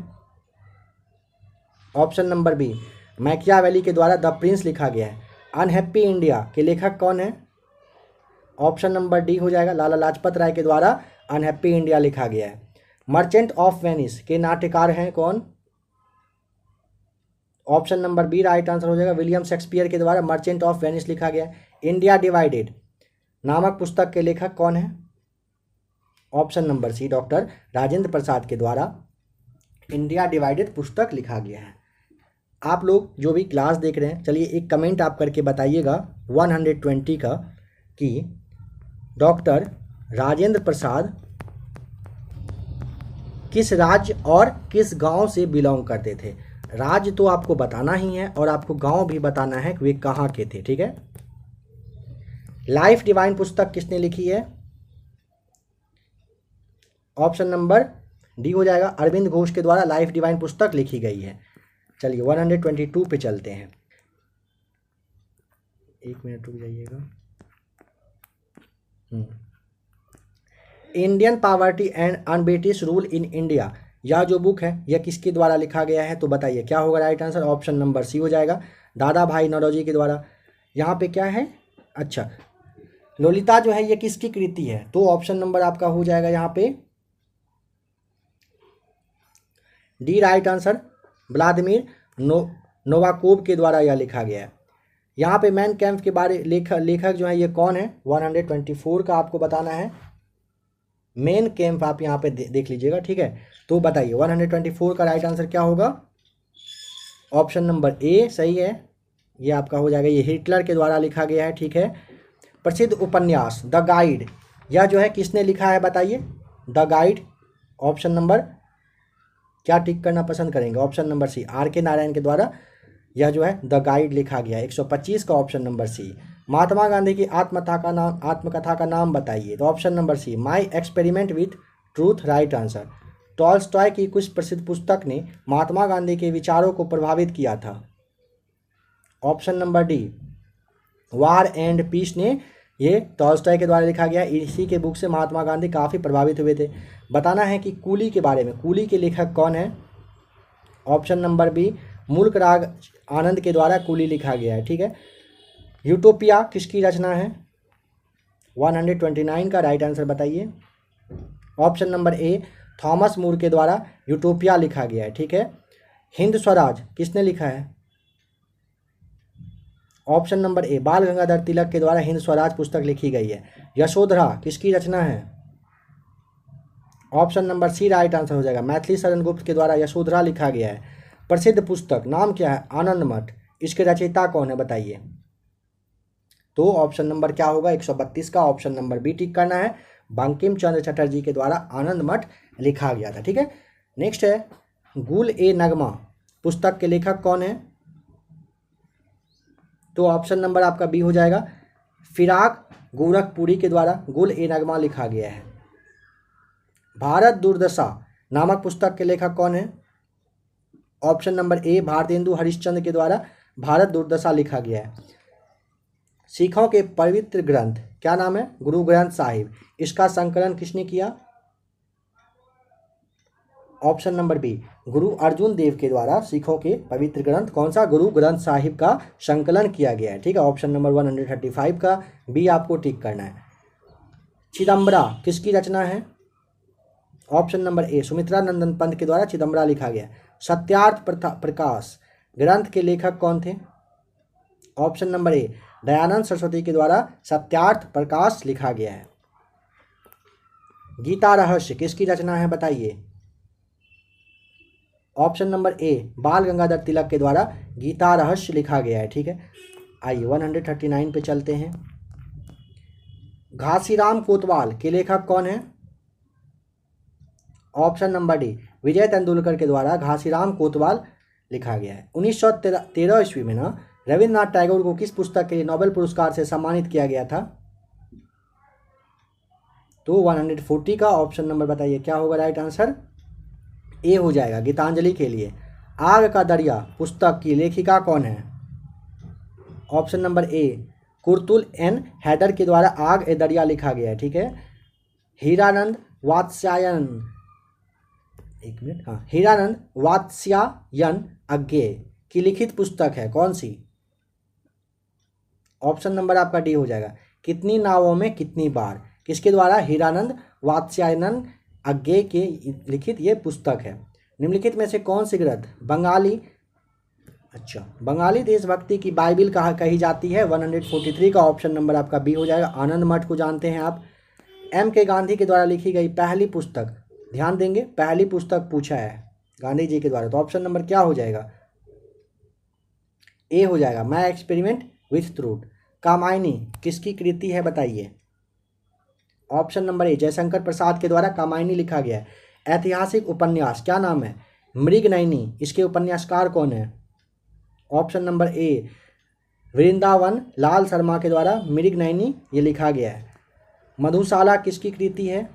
ऑप्शन नंबर बी, मैकियावेली के द्वारा द प्रिंस लिखा गया है। अनहैप्पी इंडिया के लेखक कौन है? ऑप्शन नंबर डी हो जाएगा, लाला लाजपत राय के द्वारा अनहैप्पी इंडिया लिखा गया है। मर्चेंट ऑफ वेनिस के नाट्यकार हैं कौन? Option number B right answer हो जाएगा, विलियम शेक्सपियर के द्वारा मर्चेंट ऑफ वेनिस लिखा गया। इंडिया डिवाइडेड नामक पुस्तक के लेखक कौन है? Option number C doctor Rajendra Prasad के द्वारा इंडिया डिवाइडेड पुस्तक लिखा गया है। आप लोग जो भी क्लास देख रहे हैं, चलिए एक कमेंट आप करके बताइएगा 120 का कि डॉक्टर राजेंद्र प्रसाद किस राज्य और किस गांव से बिलोंग करते थे। राज्य तो आपको बताना ही है और आपको गांव भी बताना है कि वे कहाँ के थे, ठीक है। लाइफ डिवाइन पुस्तक किसने लिखी है? ऑप्शन नंबर डी हो जाएगा, अरविंद घोष के द्वारा लाइफ डिवाइन पुस्तक लिखी गई है। चलिए 122 पे चलते हैं, एक मिनट रुक जाइएगा। Indian poverty and un-British rule in India, यह जो बुक है यह किसके द्वारा लिखा गया है? तो बताइए क्या होगा right answer? Option number C हो जाएगा, दादा भाई नौरोजी के द्वारा। यहाँ पे क्या है? अच्छा, ललिता जो है ये किसकी कृति है? तो ऑप्शन नंबर आपका हो जाएगा यहाँ पे डी राइट आंसर, व्लादिमीर नोवाकोव के द्वारा यह लिखा गया है। यहाँ पे मैन कैम्प के बारे लेखक जो है ये कौन है? 124 का आपको बताना है। मेन कैम्प आप यहाँ पे देख लीजिएगा, ठीक है। तो बताइए 124 का राइट आंसर क्या होगा? ऑप्शन नंबर ए सही है, ये आपका हो जाएगा। ये हिटलर के द्वारा लिखा गया है, ठीक है। प्रसिद्ध उपन्यास द गाइड, यह जो है किसने लिखा है बताइए? द गाइड, ऑप्शन नंबर क्या टिक करना पसंद करेंगे? ऑप्शन नंबर सी, आर के नारायण के द्वारा यह जो है द गाइड लिखा गया। 125 का option number C. Mahatma Gandhi की आत्मकथा का नाम बताइए। तो option number C, my experiment with truth right answer. Tolstoy की कुछ प्रसिद्ध पुस्तक ने महात्मा गांधी के विचारों को प्रभावित किया था? Option number D, war and peace ने ये टॉल्स्टॉय के द्वारा लिखा गया। इसी के बुक से महात्मा गांधी काफ़ी प्रभावित हुए थे। बताना है कि कूली के बारे में, कूली के लेखक कौन है? ऑप्शन नंबर बी, मुल्क राग आनंद के द्वारा कूली लिखा गया है, ठीक है। यूटोपिया किसकी रचना है? 129 का राइट आंसर बताइए। ऑप्शन नंबर ए, थॉमस मूर के द्वारा यूटोपिया लिखा गया है, ठीक है। हिंद स्वराज किसने लिखा है? ऑप्शन नंबर ए, बाल गंगाधर तिलक के द्वारा हिंद स्वराज पुस्तक लिखी गई है। यशोधरा किसकी रचना है? Option number C right answer हो जाएगा, मैथिली शरण गुप्त के द्वारा यशोधरा लिखा गया है। प्रसिद्ध पुस्तक नाम क्या है? आनंद मठ, इसके रचयिता कौन है बताइए? तो ऑप्शन नंबर क्या होगा? 132 का ऑप्शन नंबर बी टिक करना है। बंकिम चंद्र चटर्जी के द्वारा आनंद मठ लिखा गया था, ठीक है। नेक्स्ट है गुल ए नगमा पुस्तक के लेखक कौन है? तो ऑप्शन नंबर आपका बी हो जाएगा, फिराक गोरखपुरी के द्वारा गुल ए नगमा लिखा गया है। भारत दुर्दशा नामक पुस्तक के लेखक कौन है? ऑप्शन नंबर ए, भारतेंदु हरिश्चंद्र के द्वारा भारत दुर्दशा लिखा गया है। सिखों के पवित्र ग्रंथ क्या नाम है? गुरु ग्रंथ साहिब, इसका संकलन किसने किया? ऑप्शन नंबर बी, गुरु अर्जुन देव के द्वारा सिखों के पवित्र ग्रंथ कौन सा? गुरु ग्रंथ साहिब का संकलन किया गया है, ठीक है। ऑप्शन नंबर 135 का बी आपको टिक करना है। चिदम्बरा किसकी रचना है? ऑप्शन नंबर ए, सुमित्रा नंदन पंत के द्वारा चिदम्बरा लिखा गया। सत्यार्थ प्रकाश ग्रंथ के लेखक कौन थे? ऑप्शन नंबर ए, दयानंद सरस्वती के द्वारा सत्यार्थ प्रकाश लिखा गया है। गीता रहस्य किसकी रचना है बताइए? ऑप्शन नंबर ए, बाल गंगाधर तिलक के द्वारा गीता रहस्य लिखा गया है, ठीक है। आइए 139 पे चलते हैं। घासीराम कोतवाल के लेखक कौन है? ऑप्शन नंबर डी, विजय तेंदुलकर के द्वारा घासीराम कोतवाल लिखा गया है। 1913 ईस्वी में ना रविन्द्रनाथ टैगोर को किस पुस्तक के लिए नोबेल पुरस्कार से सम्मानित किया गया था? तो 140 का ऑप्शन नंबर बताइए क्या होगा राइट आंसर? ए हो जाएगा, गीतांजलि के लिए। आग का दरिया पुस्तक की लेखिका कौन है? Option number A, Qurratulain Hyder के द्वारा आग ए दरिया लिखा गया है, ठीक है। हीरानंद वात्स्यायन, एक मिनट, हाँ, हीरानंद वात्स्यायन अज्ञेय की लिखित पुस्तक है कौन सी? ऑप्शन नंबर आपका डी हो जाएगा, कितनी नावों में कितनी बार, किसके द्वारा? हीरानंद वात्स्यायन अज्ञे के लिखित ये पुस्तक है। निम्नलिखित में से कौन सी ग्रंथ बंगाली देशभक्ति की बाइबिल कही जाती है? 143 का ऑप्शन नंबर आपका बी हो जाएगा। आनंद मठ को जानते हैं आप। एम के गांधी के द्वारा लिखी गई पहली पुस्तक, ध्यान देंगे, पहली पुस्तक पूछा है गांधी जी के द्वारा, तो ऑप्शन नंबर क्या हो जाएगा? ए हो जाएगा, my experiment with truth. Kamayani किसकी कृति है बताइए? ऑप्शन नंबर ए, जयशंकर प्रसाद के द्वारा कामायनी लिखा गया है। ऐतिहासिक उपन्यास क्या नाम है? मृगनयनी। इसके उपन्यासकार कौन है? ऑप्शन नंबर ए, वृंदावन लाल शर्मा के द्वारा मृगनयनी ये लिखा गया है। मधुशाला किसकी कृति है?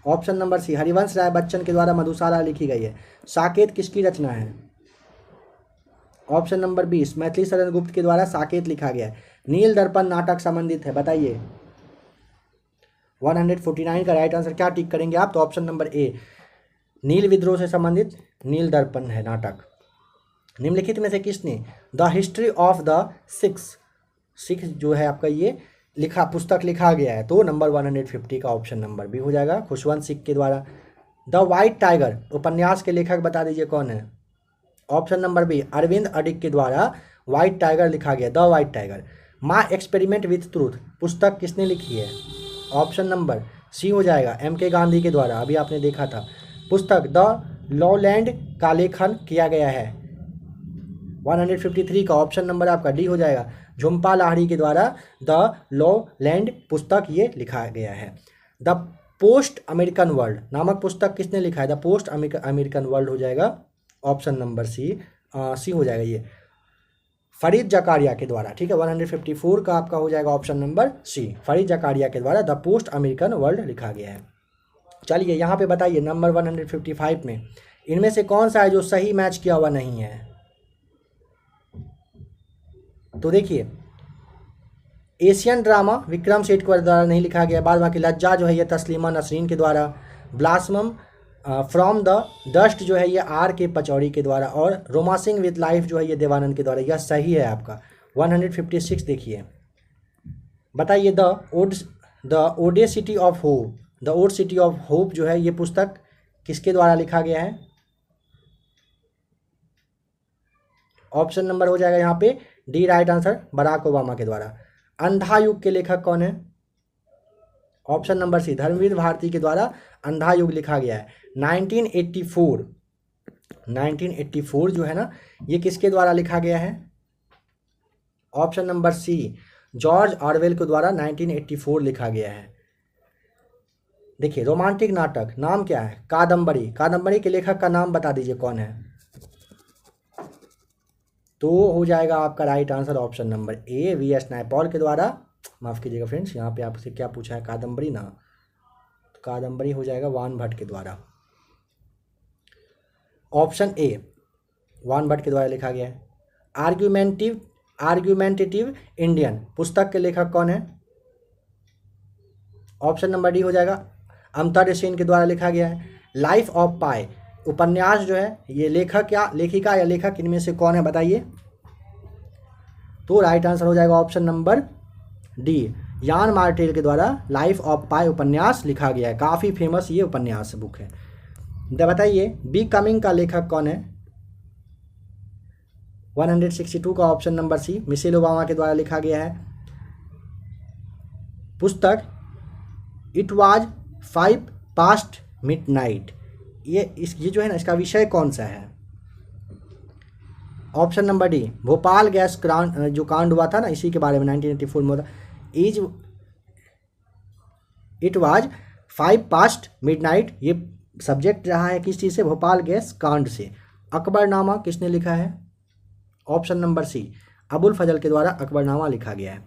ऑप्शन नंबर सी, हरिवंश राय बच्चन के द्वारा मधुशाला लिखी गई है। साकेत किसकी रचना है? ऑप्शन नंबर 20, मैथिली शरण गुप्त के द्वारा साकेत लिखा गया है। नील दर्पण नाटक संबंधित है, बताइए। 149 का राइट आंसर क्या टिक करेंगे आप? तो ऑप्शन नंबर ए, नील विद्रोह से संबंधित नील दर्पण है नाटक। निम्नलिखित में से किसने the history of the six जो है आपका ये पुस्तक लिखा गया है? तो नंबर 150 का ऑप्शन नंबर बी हो जाएगा, खुशवंत सिख के द्वारा। द व्हाइट टाइगर उपन्यास के लेखक बता दीजिए कौन है? ऑप्शन नंबर बी, अरविंद अडिग के द्वारा व्हाइट टाइगर लिखा गया, the white tiger. My experiment with truth पुस्तक किसने लिखी है? ऑप्शन नंबर सी हो जाएगा, एम के गांधी के द्वारा, अभी आपने देखा था। पुस्तक द लॉलैंड का लेखन किया गया है। 153 का ऑप्शन नंबर आपका डी हो जाएगा, झुम्पा लाहिड़ी के द्वारा द लॉलैंड पुस्तक ये लिखा गया है। द पोस्ट अमेरिकन वर्ल्ड नामक पुस्तक किसने लिखा है? द पोस्ट अमेरिकन वर्ल्ड हो जाएगा, ऑप्शन नंबर सी हो जाएगा ये, फरीद जकारिया के द्वारा। ठीक है, 154 का आपका हो जाएगा option number C, Fareed Zakaria के द्वारा द पोस्ट अमेरिकन वर्ल्ड लिखा गया है। चलिए यहाँ पे बताइए नंबर 155 में इनमें से कौन सा है जो सही मैच किया हुआ नहीं है? तो देखिए, एशियन ड्रामा विक्रम सेठ के द्वारा नहीं लिखा गया। बाद बाकी लज्जा जो है ये तस्लीमा नसरीन के द्वारा। ब्लासमम फ्रॉम द डस्ट जो है ये आर के पचौड़ी के द्वारा। और रोमांसिंग विद लाइफ जो है ये देवानंद के द्वारा। यह सही है आपका। 156 देखिए, बताइए the ode city of hope, the ode city of hope जो है ये पुस्तक किसके द्वारा लिखा गया है? ऑप्शन नंबर हो जाएगा यहाँ पे D right answer, Barack Obama के द्वारा। अंधा युग के लेखक कौन है? Option number C, Dharamvir Bharati के द्वारा अंधा युग लिखा गया है। 1984 जो है ना ये किसके द्वारा लिखा गया है? Option number C, George Orwell के द्वारा 1984 लिखा गया है। देखिए, रोमांटिक नाटक नाम क्या है? कादम्बरी। कादम्बरी के लेखक का नाम बता दीजिए कौन है? तो हो जाएगा आपका राइट आंसर ऑप्शन नंबर ए, वी.एस. नायपॉल के द्वारा। माफ़ कीजिएगा फ्रेंड्स, यहाँ पे आपसे क्या पूछा है? कादम्बरी ना, तो कादम्बरी हो जाएगा वान भट्ट के द्वारा। ऑप्शन ए, वान भट्ट के द्वारा लिखा गया है। आर्ग्यूमेंटेटिव इंडियन पुस्तक के लेखक कौन है? ऑप्शन नंबर डी हो जाएगा, अमर्त्य सेन के द्वारा लिखा गया है। लाइफ ऑफ पाई उपन्यास जो है ये लेखक या लेखिका या लेखक इनमें से कौन है बताइए? तो राइट आंसर हो जाएगा ऑप्शन नंबर डी, यान मार्टेल के द्वारा लाइफ ऑफ पाई उपन्यास लिखा गया है। काफ़ी फेमस ये उपन्यास बुक है। बताइए बी कमिंग का लेखक कौन है? 162 का option number C, Michelle Obama के द्वारा लिखा गया है। पुस्तक इट वाज 5 पास्ट मिडनाइट ये जो है ना इसका विषय कौन सा है? Option number D, Bhopal gas जो कांड हुआ था ना इसी के बारे में 1984 में होता। इट वाज 5 पास्ट मिडनाइट ये सब्जेक्ट रहा है किस चीज़ से? भोपाल गैस कांड से। अकबरनामा किसने लिखा है? ऑप्शन नंबर सी, अबुल फजल के द्वारा अकबरनामा लिखा गया है।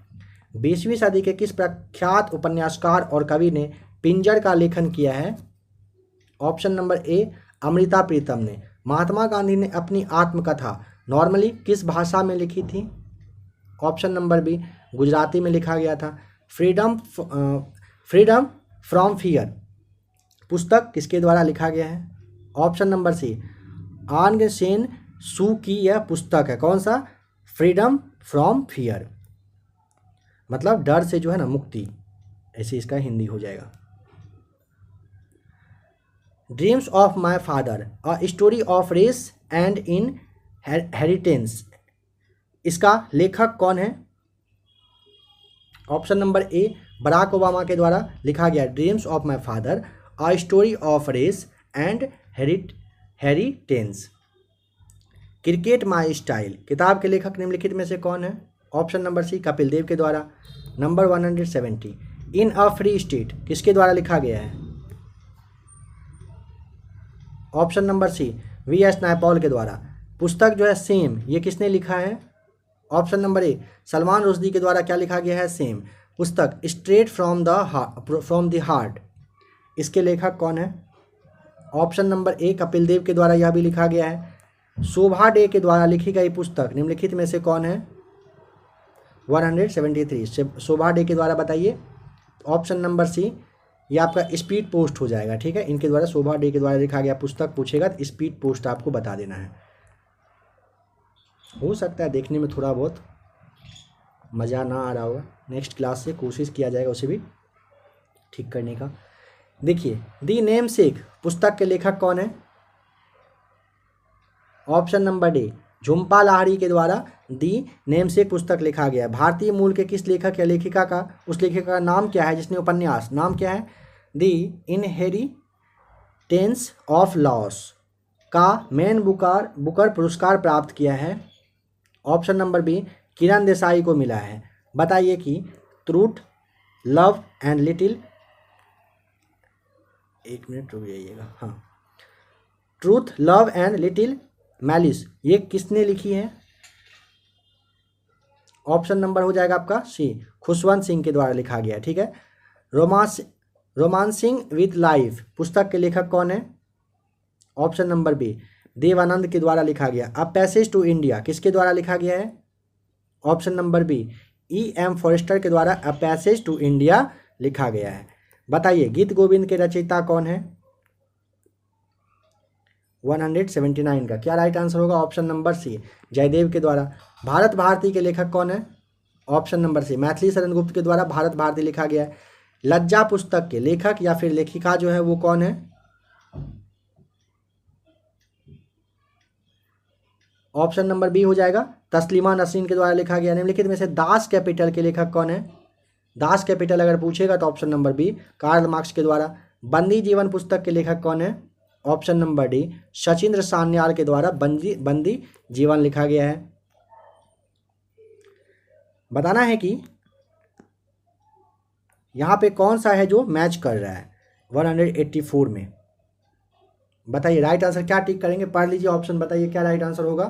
20वीं सदी के किस प्रख्यात उपन्यासकार और कवि ने पिंजर का लेखन किया है? ऑप्शन नंबर ए, अमृता प्रीतम ने। महात्मा गांधी ने अपनी आत्मकथा नॉर्मली किस भाषा में लिखी थी? ऑप्शन नंबर बी, गुजराती में लिखा गया था। फ्रीडम फ्रॉम फियर पुस्तक किसके द्वारा लिखा गया है? ऑप्शन नंबर सी, आंग सेन सू की यह पुस्तक है। कौन सा? फ्रीडम फ्रॉम फियर, मतलब डर से जो है ना मुक्ति, ऐसे इसका हिंदी हो जाएगा। Dreams of my father a story of race and inheritance, इसका लेखक कौन है? Option number A Barack Obama के द्वारा लिखा गया dreams of my father a story of race and heritance. Cricket my style किताब के लेखक निम्नलिखित में से कौन है? Option number C Kapil Dev के द्वारा। Number 170 in a free state किसके द्वारा लिखा गया है? ऑप्शन नंबर सी वी.एस. नायपॉल के द्वारा। पुस्तक जो है सेम, ये किसने लिखा है? ऑप्शन नंबर ए सलमान रुश्दी के द्वारा क्या लिखा गया है? सेम। पुस्तक स्ट्रेट फ्रॉम द हार्ट, इसके लेखक कौन है? ऑप्शन नंबर ए कपिल देव के द्वारा यह भी लिखा गया है। शोभा डे के द्वारा लिखी गई पुस्तक निम्नलिखित में से कौन है? 173 शोभा डे के द्वारा बताइए। ऑप्शन नंबर सी ये आपका स्पीड पोस्ट हो जाएगा, ठीक है। इनके द्वारा शोभा डे के द्वारा लिखा गया पुस्तक पूछेगा तो स्पीड पोस्ट आपको बता देना है। हो सकता है देखने में थोड़ा बहुत मज़ा ना आ रहा होगा, नेक्स्ट क्लास से कोशिश किया जाएगा उसे भी ठीक करने का। देखिए दी नेमसेक पुस्तक के लेखक कौन है? Option number D Jhumpa Lahiri के द्वारा दी नेमसेक पुस्तक लिखा गया है। भारतीय मूल के किस लेखक या लेखिका का, उस लेखिका का नाम क्या है जिसने उपन्यास, नाम क्या है? दी इनहेरिटेंस ऑफ लॉस का मैन बुकर पुरस्कार प्राप्त किया है। Option number B Kiran Desai को मिला है। बताइए कि ट्रूथ लव एंड लिटिल, एक मिनट रुक जाइएगा, हाँ, truth love and little malice ये किसने लिखी है? ऑप्शन नंबर हो जाएगा आपका सी खुशवंत सिंह के द्वारा लिखा गया है, ठीक है। रोमांसिंग विद लाइफ पुस्तक के लेखक कौन है? ऑप्शन नंबर बी देवानंद के द्वारा लिखा गया। अ पैसेज टू इंडिया किसके द्वारा लिखा गया है? Option number B E.M. Forester के द्वारा अ पैसेज टू इंडिया लिखा गया है। बताइए गीत गोविंद के रचयिता कौन है? 179 का क्या राइट आंसर होगा? ऑप्शन नंबर सी जयदेव के द्वारा। भारत भारती के लेखक कौन है? ऑप्शन नंबर सी मैथिली शरण गुप्त के द्वारा भारत भारती लिखा गया है। लज्जा पुस्तक के लेखक या फिर लेखिका जो है वो कौन है? ऑप्शन नंबर बी हो जाएगा तस्लीमा नसरीन के द्वारा लिखा गया। निम्नलिखित में से दास कैपिटल के लेखक कौन है? दास कैपिटल अगर पूछेगा तो option number B Karl Marx के द्वारा। बंदी जीवन पुस्तक के लेखक कौन है? Option number D Sachindra Sanyal के द्वारा बंदी जीवन लिखा गया है। बताना है कि यहाँ पे कौन सा है जो मैच कर रहा है 184 में। बताइए राइट आंसर क्या टिक करेंगे? पढ़ लीजिए ऑप्शन, बताइए क्या राइट आंसर होगा।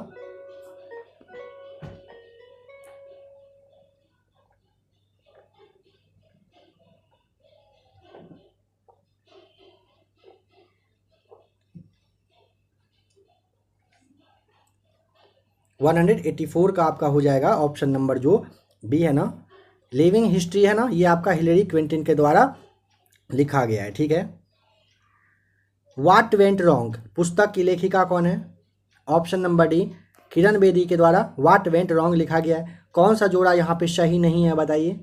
वन 184 का आपका हो जाएगा ऑप्शन नंबर जो बी है ना, लिविंग हिस्ट्री है ना, ये आपका हिलेरी क्विंटन के द्वारा लिखा गया है, ठीक है। व्हाट वेंट रॉन्ग पुस्तक की लेखिका कौन है? Option number D Kiran Bedi के द्वारा व्हाट वेंट रॉन्ग लिखा गया है। कौन सा जोड़ा यहाँ पे सही नहीं है बताइए।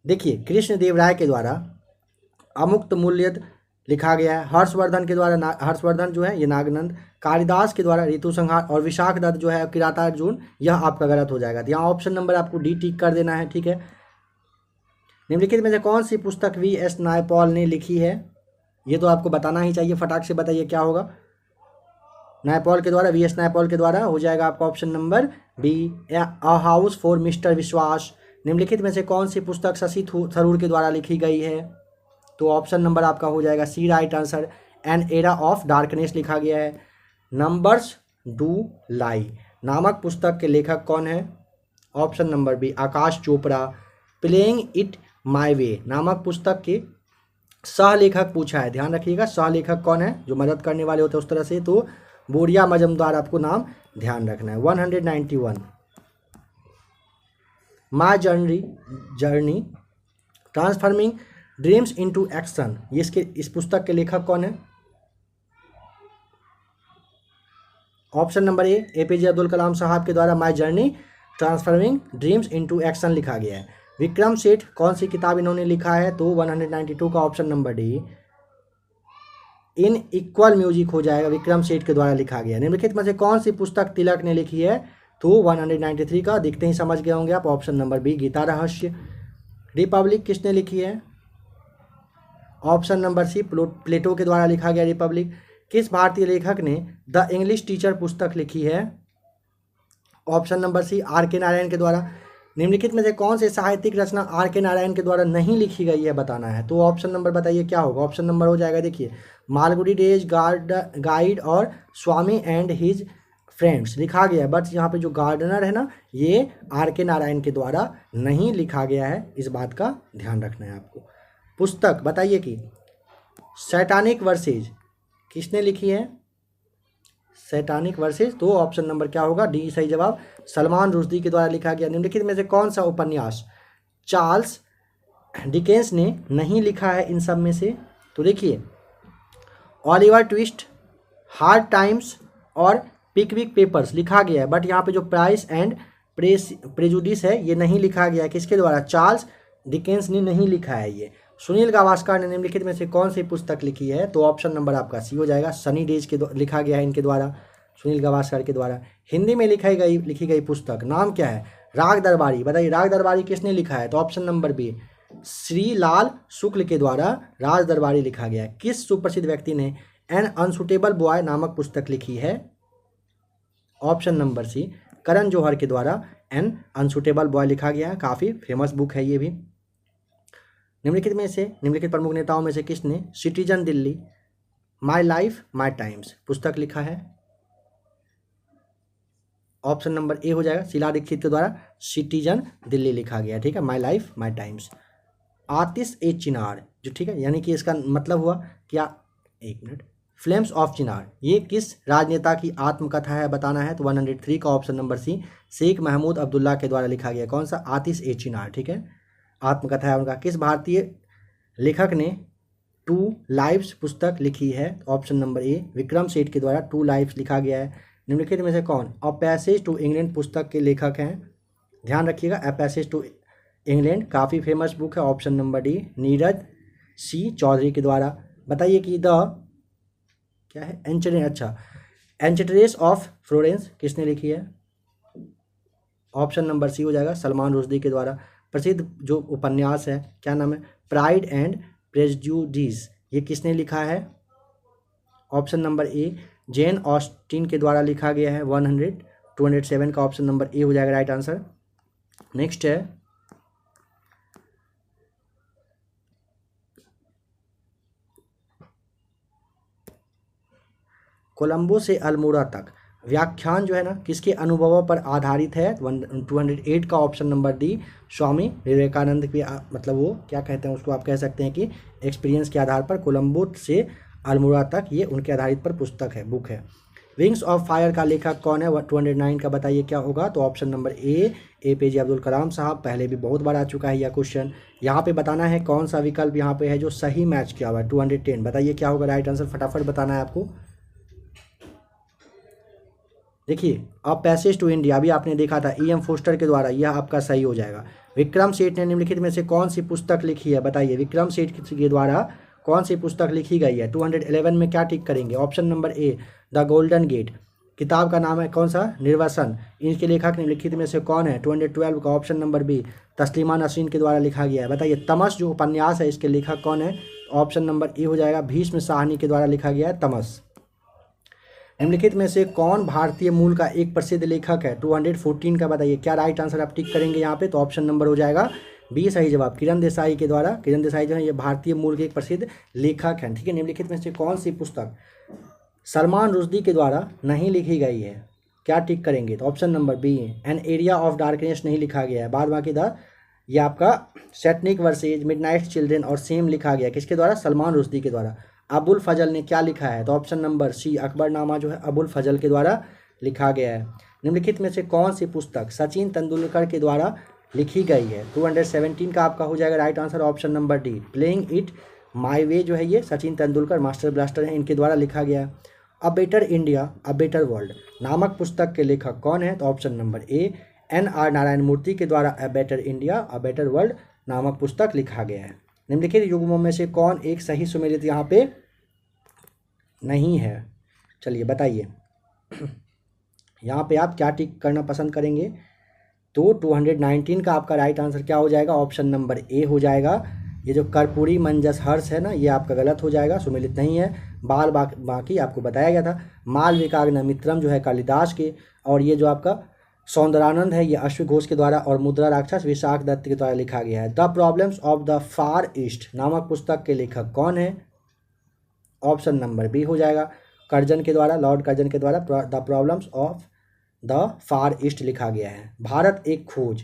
देखिए कृष्णदेव राय के द्वारा अमुक्त मूल्य लिखा गया है। हर्षवर्धन के द्वारा हर्षवर्धन जो है ये नागनंद, कालिदास के द्वारा ऋतु संहार और विशाख दत्त जो है किराता अर्जुन, यह आपका गलत हो जाएगा। तो यहाँ ऑप्शन नंबर आपको डी टिक कर देना है, ठीक है। निम्नलिखित में से कौन सी पुस्तक V.S. नायपॉल ने लिखी है? ये तो आपको बताना ही चाहिए, फटाक से बताइए क्या होगा। नायपॉल के द्वारा, V.S. नायपॉल के द्वारा हो जाएगा आपका option number be a house for mister विश्वास। निम्नलिखित में से कौन सी पुस्तक शशि थरूर के द्वारा लिखी गई है? तो ऑप्शन नंबर आपका हो जाएगा C right answer an era of darkness लिखा गया है। नंबर्स डू लाई नामक पुस्तक के लेखक कौन है? Option number B Aakash Chopra. Playing it my way नामक पुस्तक के सह लेखक पूछा है, ध्यान रखिएगा सह लेखक कौन है, जो मदद करने वाले होते हैं उस तरह से, तो बोरिया मजमदार आपको नाम ध्यान रखना है। 191 my journey transforming dreams into action, ये इस पुस्तक के लेखक कौन है? Option number A APJ Abdul Kalam साहब के द्वारा my journey transforming dreams into action लिखा गया है। विक्रम सेठ कौन सी किताब इन्होंने लिखा है, तो 192 का option number D in equal music हो जाएगा, विक्रम सेठ के द्वारा लिखा गया। निम्नलिखित में से कौन सी पुस्तक तिलक ने लिखी है, तो 193 का, दिखते ही समझ गए होंगे आप, ऑप्शन नंबर बी गीता रहस्य। रिपब्लिक किसने लिखी है, ऑप्शन नंबर सी प्लेटो के द्वारा लिखा गया रिपब्लिक। किस भारतीय लेखक ने द इंग्लिश टीचर पुस्तक लिखी है, ऑप्शन नंबर सी आर के नारायण के द्वारा। निम्नलिखित में से कौन से साहित्यिक रचना आर के नारायण के द्वारा नहीं लिखी गई है बताना है, तो ऑप्शन नंबर बताइए क्या होगा। ऑप्शन नंबर हो जाएगा, देखिए, मालगुडी डेज गाइड और स्वामी एंड हिज फ्रेंड्स लिखा गया है, बट यहाँ पे जो गार्डनर है ना, ये आर के नारायण के द्वारा नहीं लिखा गया है, इस बात का ध्यान रखना है आपको। पुस्तक बताइए कि सैटानिक वर्सेज किसने लिखी है, सैटानिक वर्सेज, तो ऑप्शन नंबर क्या होगा, डी सही जवाब, सलमान रुश्दी के द्वारा लिखा गया। निम्नलिखित में से कौन सा उपन्यास चार्ल्स डिकेंस ने नहीं लिखा है इन सब में से, तो देखिए, ऑलिवर ट्विस्ट, हार्ड टाइम्स और पिकविक पेपर्स लिखा गया है, बट यहाँ पे जो प्राइस एंड प्रेजुडिस है ये नहीं लिखा गया है, किसके द्वारा, चार्ल्स डिकेंस ने नहीं लिखा है ये। सुनील गावस्कर ने निम्नलिखित में से कौन सी पुस्तक लिखी है, तो ऑप्शन नंबर आपका सी हो जाएगा, सनी डेज के लिखा गया है इनके द्वारा, सुनील गावस्कर के द्वारा। हिंदी में लिखी गई पुस्तक नाम क्या है, राग दरबारी, बताइए राग दरबारी किसने लिखा है, तो option number B Shri Lal शुक्ल के द्वारा राज दरबारी लिखा गया है। किस सुप्रसिद्ध व्यक्ति ने एन अनसुटेबल बॉय नामक पुस्तक लिखी है, ऑप्शन नंबर सी करण जौहर के द्वारा एन अनसुटेबल बॉय लिखा गया है, काफ़ी फेमस बुक है ये भी। निम्नलिखित प्रमुख नेताओं में से किसने citizen Delhi, my life my times पुस्तक लिखा है, ऑप्शन नंबर ए हो जाएगा, शीला दीक्षित के द्वारा सिटीजन दिल्ली लिखा गया, ठीक है, माई लाइफ माई टाइम्स। आतिश ए चिनार, जो ठीक है, यानी कि इसका मतलब हुआ क्या, एक मिनट, फ्लेम्स ऑफ चिनार, ये किस राजनेता की आत्मकथा है बताना है, तो 103 का option number C Sheikh Mahmood Abdullah के द्वारा लिखा गया, कौन सा, आतिश ए चिनार, ठीक है, आत्मकथा है उनका। किस भारतीय लेखक ने टू लाइव्स पुस्तक लिखी है, ऑप्शन नंबर ए विक्रम सेठ के द्वारा टू लाइव्स लिखा गया है। निम्नलिखित में से कौन अ पैसेज टू इंग्लैंड पुस्तक के लेखक हैं, ध्यान रखिएगा, अ पैसेज टू इंग्लैंड काफ़ी फेमस बुक है, ऑप्शन नंबर डी नीरज सी चौधरी के द्वारा। बताइए कि द क्या है, एंचेट्रेस ऑफ फ्लोरेंस किसने लिखी है, ऑप्शन नंबर सी हो जाएगा, सलमान रुश्दी के द्वारा। प्रसिद्ध जो उपन्यास है क्या नाम है, प्राइड एंड प्रेजुडिस, ये किसने लिखा है, ऑप्शन नंबर ए जेन ऑस्टिन के द्वारा लिखा गया है, 207 का ऑप्शन नंबर ए हो जाएगा राइट आंसर। नेक्स्ट है कोलंबो से अल्मोड़ा तक व्याख्यान जो है ना किसके अनुभवों पर आधारित है, 208 का option number D Swami Vivekananda के, मतलब वो क्या कहते हैं उसको, आप कह सकते हैं कि एक्सपीरियंस के आधार पर कोलंबो से अल्मोड़ा तक ये उनके आधारित पर पुस्तक है, बुक है। विंग्स ऑफ फायर का लेखक कौन है, 209 का बताइए क्या होगा, तो option number A APJ Abdul Kalam साहब, पहले भी बहुत बार आ चुका है यह क्वेश्चन। यहाँ पे बताना है कौन सा विकल्प यहाँ पे है जो सही मैच किया हुआ है, 210, बताइए क्या होगा राइट आंसर, फटाफट बताना है आपको। देखिए अब पैसेज टू इंडिया अभी आपने देखा था EM फोस्टर के द्वारा, यह आपका सही हो जाएगा। विक्रम सेठ ने निम्नलिखित में से कौन सी पुस्तक लिखी है, बताइए विक्रम सेठ के द्वारा कौन सी पुस्तक लिखी गई है, 211 में क्या टिक करेंगे, option number A the golden gate, किताब का नाम है कौन सा, निर्वसन, इनके लेखक निम्नलिखित में से कौन है, 212 का option number B Taslima Nasreen के द्वारा लिखा गया है। बताइए तमस जो उपन्यास है इसके लेखक कौन है, ऑप्शन नंबर ए हो जाएगा भीष्म साहनी के द्वारा लिखा गया है तमस। निम्नलिखित में से कौन भारतीय मूल का एक प्रसिद्ध लेखक है, 214 का बताइए क्या राइट आंसर आप टिक करेंगे यहाँ पे, तो ऑप्शन नंबर हो जाएगा बी सही जवाब, किरण देसाई के द्वारा। किरण देसाई जो है ये भारतीय मूल के एक प्रसिद्ध लेखक हैं, ठीक है। निम्नलिखित में से कौन सी पुस्तक सलमान रुश्दी के द्वारा नहीं लिखी गई है, क्या टिक करेंगे, तो option number B an area of darkness नहीं लिखा गया है, बाद बाकी ये आपका सैटनिक वर्सेज, मिडनाइट चिल्ड्रन और सेम लिखा गया किसके द्वारा, सलमान रुश्दी के द्वारा। अबुल फजल ने क्या लिखा है, तो ऑप्शन नंबर सी अकबरनामा जो है अबुल फजल के द्वारा लिखा गया है। निम्नलिखित में से कौन सी पुस्तक सचिन तेंदुलकर के द्वारा लिखी गई है, 217 का आपका हो जाएगा right answer, option number D playing it my way जो है ये सचिन तेंदुलकर मास्टर ब्लास्टर हैं इनके द्वारा लिखा गया है। A better India a better world नामक पुस्तक के लेखक कौन है, तो option number A NR Narayana Murthy के द्वारा a better India a better world नामक पुस्तक लिखा गया है। निम्नलिखित युग्मों में से कौन एक सही सुमेलित यहाँ पे नहीं है? चलिए बताइए। यहाँ पे आप क्या टिक करना पसंद करेंगे? तो 219 का आपका राइट आंसर क्या हो जाएगा? ऑप्शन नंबर ए हो जाएगा। ये जो कर्पूरी मंजस हर्ष है ना, ये आपका गलत हो जाएगा, सुमेलित नहीं है। बाकी आपको बताया गया था। मालविकाग्न मित्रम जो है कालिदास के, और ये जो आपका सौंदरानंद है ये अश्वघोष के द्वारा, और मुद्रा राक्षस विशाख दत्त के द्वारा लिखा गया है। The problems of the far east नामक पुस्तक के लेखक कौन है? ऑप्शन नंबर बी हो जाएगा, कर्जन के द्वारा, लॉर्ड कर्जन के द्वारा the problems of the far east लिखा गया है। भारत एक खोज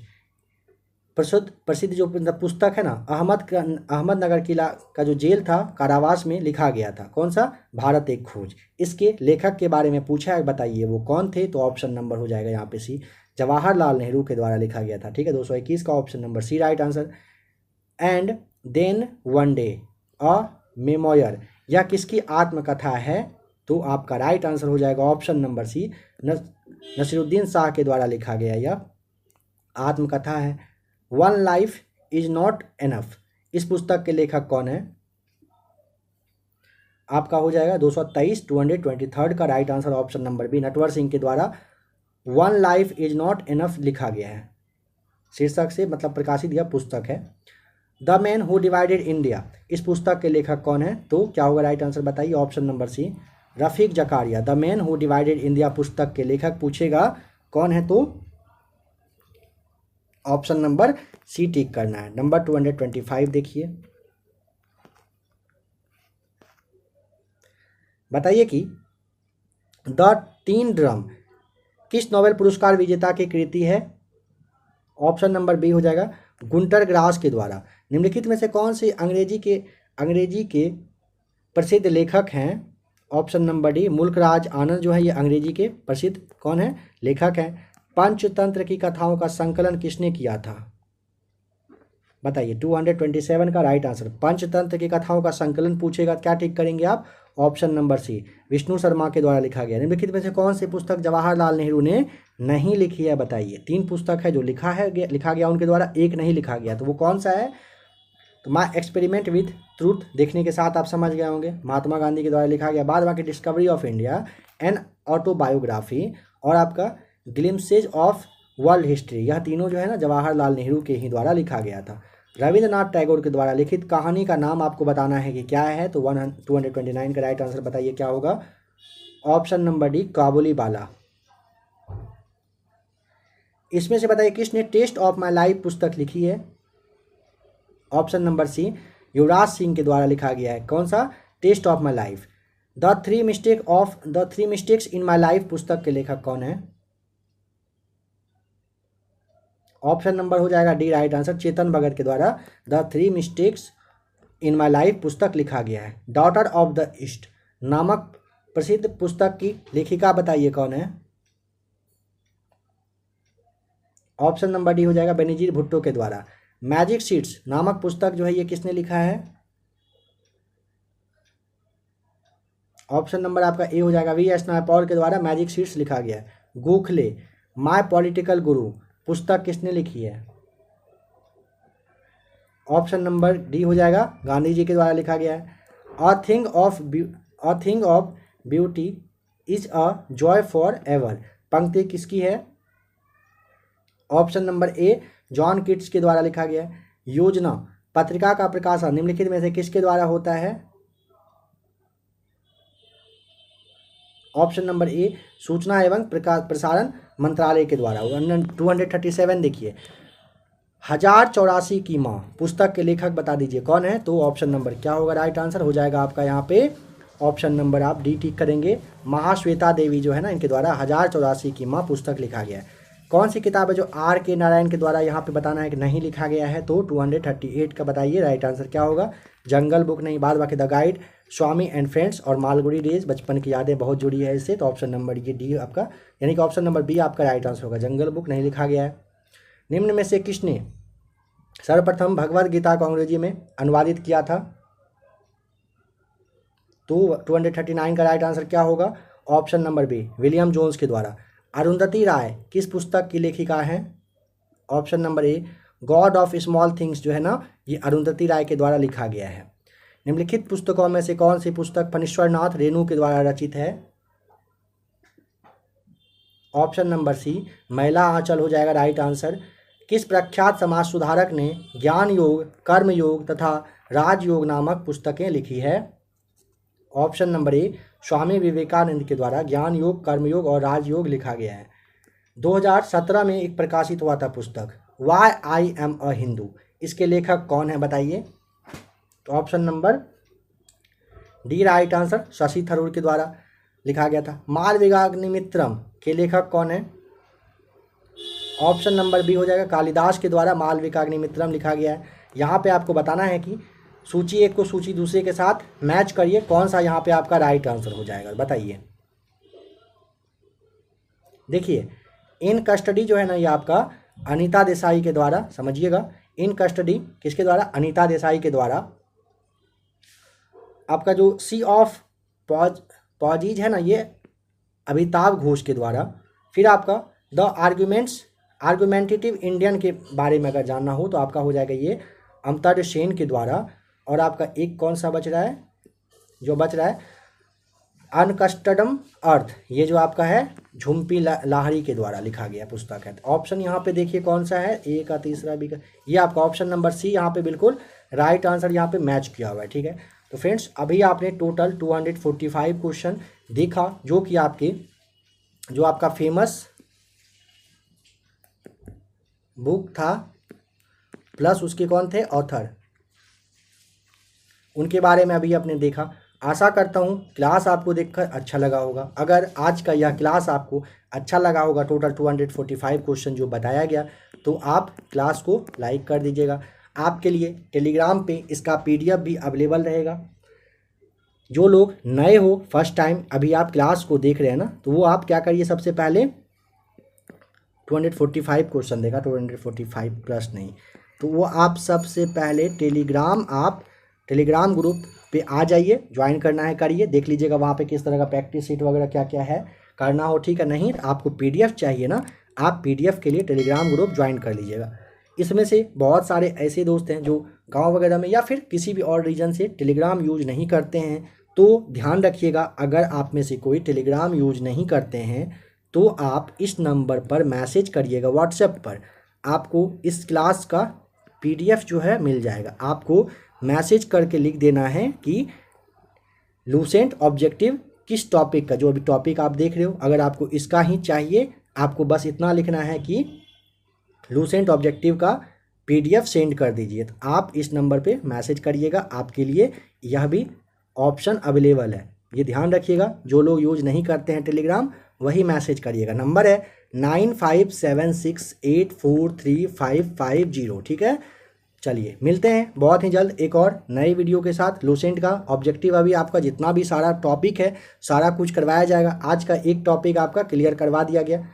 प्रसिद्ध जो पुस्तक है ना, अहमदनगर किला का जो जेल था, कारावास में लिखा गया था। कौन सा? भारत एक खोज। इसके लेखक के बारे में पूछा है, बताइए वो कौन थे? तो ऑप्शन नंबर हो जाएगा यहाँ पे सी, जवाहरलाल नेहरू के द्वारा लिखा गया था। ठीक है, 221 का option number C right answer. And then one day a memoir, यह किसकी आत्मकथा है? तो आपका राइट आंसर हो जाएगा option number C, Naseeruddin Shah के द्वारा लिखा गया यह आत्मकथा है। One life is not enough, इस पुस्तक के लेखक कौन है? आपका हो जाएगा 223 का right answer option number B, Natwar Singh के द्वारा one life is not enough लिखा गया है। शीर्षक से मतलब प्रकाशित यह पुस्तक है। The man who divided India, इस पुस्तक के लेखक कौन है? तो क्या होगा राइट आंसर बताइए, option number C, Rafiq Zakaria. The man who divided India पुस्तक के लेखक पूछेगा कौन है, तो ऑप्शन नंबर सी टिक करना है। नंबर 225 देखिए, बताइए कि द तीन ड्रम किस नोबेल पुरस्कार विजेता की कृति है? ऑप्शन नंबर बी हो जाएगा, गुंटर ग्रास के द्वारा। निम्नलिखित में से कौन से अंग्रेजी के प्रसिद्ध लेखक हैं? ऑप्शन नंबर डी, मुल्कराज आनंद जो है ये अंग्रेजी के प्रसिद्ध कौन है? लेखक हैं। पंचतंत्र की कथाओं का संकलन किसने किया था? बताइए, 227 का राइट आंसर। पंचतंत्र की कथाओं का संकलन पूछेगा, क्या टिक करेंगे आप? Option number C, Vishnu Sharma के द्वारा लिखा गया। निम्नलिखित में से कौन सी पुस्तक जवाहरलाल नेहरू ने नहीं लिखी है? बताइए, 3 पुस्तक है जो लिखा गया उनके द्वारा, एक नहीं लिखा गया, तो वो कौन सा है? तो माय एक्सपेरिमेंट विथ ट्रूथ देखने के साथ आप समझ गए होंगे, महात्मा गांधी के द्वारा लिखा गया। बाद बाकी discovery of India, an autobiography, और आपका ग्लिम्सेज ऑफ वर्ल्ड हिस्ट्री, यह तीनों जो है ना जवाहरलाल नेहरू के ही द्वारा लिखा गया था। रविंद्रनाथ टैगोर के द्वारा लिखित कहानी का नाम आपको बताना है कि क्या है, तो 229 का राइट आंसर बताइए क्या होगा? Option number D, Kabuliwala. इसमें से बताइए किसने टेस्ट ऑफ माई लाइफ पुस्तक लिखी है? Option number C, Yuvraj Singh के द्वारा लिखा गया है। कौन सा? Test of my life. The three mistakes in my life पुस्तक के लेखक कौन है? ऑप्शन नंबर हो जाएगा D right answer, Chetan Bhagat के द्वारा the 3 mistakes in my life पुस्तक लिखा गया है। डॉटर ऑफ द ईस्ट नामक प्रसिद्ध पुस्तक की लेखिका बताइए कौन है? ऑप्शन नंबर डी हो जाएगा, बेनजीर भुट्टो के द्वारा। मैजिक सीड्स नामक पुस्तक जो है ये किसने लिखा है? ऑप्शन नंबर आपका ए हो जाएगा, V.S. नायपॉल के द्वारा मैजिक सीड्स लिखा गया है। गोखले माय पॉलिटिकल गुरु पुस्तक किसने लिखी है? ऑप्शन नंबर डी हो जाएगा, गांधी जी के द्वारा लिखा गया है। A thing of beauty is a joy for ever पंक्ति किसकी है? ऑप्शन नंबर ए, जॉन किट्स के द्वारा लिखा गया है। योजना पत्रिका का प्रकाशन निम्नलिखित में से किसके द्वारा होता है? ऑप्शन नंबर ए, सूचना एवं प्रसारण मंत्रालय के द्वारा। 237 देखिए, 1084 की माँ पुस्तक के लेखक बता दीजिए कौन है? तो ऑप्शन नंबर क्या होगा राइट आंसर हो जाएगा आपका यहाँ पे, ऑप्शन नंबर आप डी टिक करेंगे, महाश्वेता देवी जो है ना इनके द्वारा 1084 की माँ पुस्तक लिखा गया है। कौन सी किताब है जो R.K. नारायण के द्वारा यहाँ पे बताना है कि नहीं लिखा गया है? तो 238 का बताइए राइट आंसर क्या होगा? जंगल बुक नहीं, बाद बाकी the guide, Swami and friends और मालगुडी डेज, बचपन की यादें बहुत जुड़ी है इससे, तो ऑप्शन नंबर ये डी आपका, यानी कि ऑप्शन नंबर बी आपका राइट आंसर होगा, जंगल बुक नहीं लिखा गया है। निम्न में से किसने सर्वप्रथम भगवद गीता को अंग्रेजी में अनुवादित किया था? तो 239 का राइट आंसर क्या होगा? Option number B, William Jones के द्वारा। अरुंधति राय किस पुस्तक की लेखिका हैं? Option number A god of small things जो है ना, ये अरुंधति राय के द्वारा लिखा गया है। निम्नलिखित पुस्तकों में से कौन सी पुस्तक फणीश्वरनाथ रेणु के द्वारा रचित है? ऑप्शन नंबर सी महिला आंचल हो जाएगा राइट आंसर। किस प्रख्यात समाज सुधारक ने ज्ञान योग, कर्म योग तथा राजयोग नामक पुस्तकें लिखी है? ऑप्शन नंबर ए स्वामी विवेकानंद के द्वारा ज्ञान योग, कर्म योग और राजयोग लिखा गया है। 2017 में एक प्रकाशित हुआ था पुस्तक why I am a Hindu, इसके लेखक कौन है बताइए? तो option number D right answer, Shashi Tharoor के द्वारा लिखा गया था। मालविकाग्निमित्रम के लेखक कौन है? ऑप्शन नंबर बी हो जाएगा, कालिदास के द्वारा मालविकाग्निमित्रम लिखा गया है। यहाँ पे आपको बताना है कि सूची एक को सूची दूसरे के साथ मैच करिए, कौन सा यहाँ पे आपका राइट आंसर हो जाएगा बताइए। देखिए इन कस्टडी जो है ना, ये आपका अनीता देसाई के द्वारा, समझिएगा इन कस्टडी किसके द्वारा? अनीता देसाई के द्वारा। आपका जो सी ऑफ पॉजीज है ना, ये अमिताभ घोष के द्वारा। फिर आपका द आर्गुमेंटेटिव इंडियन के बारे में अगर जानना हो तो आपका हो जाएगा ये अमर्त्य सेन के द्वारा। और आपका एक कौन सा बच रहा है? जो बच रहा है अनकस्टडम अर्थ, ये जो आपका है झुम्पी लाहिड़ी के द्वारा लिखा गया पुस्तक है। ऑप्शन यहाँ पे देखिए कौन सा है, ए का, तीसरा, बी का, ये आपका ऑप्शन नंबर सी यहाँ पे बिल्कुल राइट आंसर यहाँ पे मैच किया हुआ है। ठीक है, तो फ्रेंड्स अभी आपने टोटल 245 क्वेश्चन देखा, जो कि जो आपका फेमस बुक था प्लस उसके कौन थे ऑथर, उनके बारे में अभी आपने देखा। आशा करता हूँ क्लास आपको देखकर अच्छा लगा होगा। अगर आज का यह क्लास आपको अच्छा लगा होगा, टोटल 245 क्वेश्चन जो बताया गया, तो आप क्लास को लाइक कर दीजिएगा। आपके लिए टेलीग्राम पे इसका PDF भी अवेलेबल रहेगा। जो लोग नए हो, फर्स्ट टाइम अभी आप क्लास को देख रहे हैं ना, तो वो आप क्या करिए, सबसे पहले 245 क्वेश्चन देखा, 245 प्लस नहीं, तो वो आप सबसे पहले टेलीग्राम ग्रुप पे आ जाइए, ज्वाइन करना है करिए, देख लीजिएगा वहाँ पे किस तरह का प्रैक्टिस शीट वगैरह क्या क्या है करना हो। ठीक है, नहीं आपको PDF चाहिए ना, आप PDF के लिए टेलीग्राम ग्रुप ज्वाइन कर लीजिएगा। इसमें से बहुत सारे ऐसे दोस्त हैं जो गांव वगैरह में या फिर किसी भी और रीजन से टेलीग्राम यूज नहीं करते हैं, तो ध्यान रखिएगा, अगर आप में से कोई टेलीग्राम यूज नहीं करते हैं तो आप इस नंबर पर मैसेज करिएगा व्हाट्सएप पर, आपको इस क्लास का PDF जो है मिल जाएगा। आपको मैसेज करके लिख देना है कि लूसेंट ऑब्जेक्टिव किस टॉपिक का, जो अभी टॉपिक आप देख रहे हो, अगर आपको इसका ही चाहिए, आपको बस इतना लिखना है कि लूसेंट ऑब्जेक्टिव का PDF सेंड कर दीजिए। तो आप इस नंबर पे मैसेज करिएगा, आपके लिए यह भी ऑप्शन अवेलेबल है, ये ध्यान रखिएगा। जो लोग यूज नहीं करते हैं टेलीग्राम, वही मैसेज करिएगा। नंबर है 9576843550। ठीक है, चलिए मिलते हैं बहुत ही जल्द एक और नए वीडियो के साथ। लूसेंट का ऑब्जेक्टिव अभी आपका जितना भी सारा टॉपिक है, सारा कुछ करवाया जाएगा। आज का एक टॉपिक आपका क्लियर करवा दिया गया।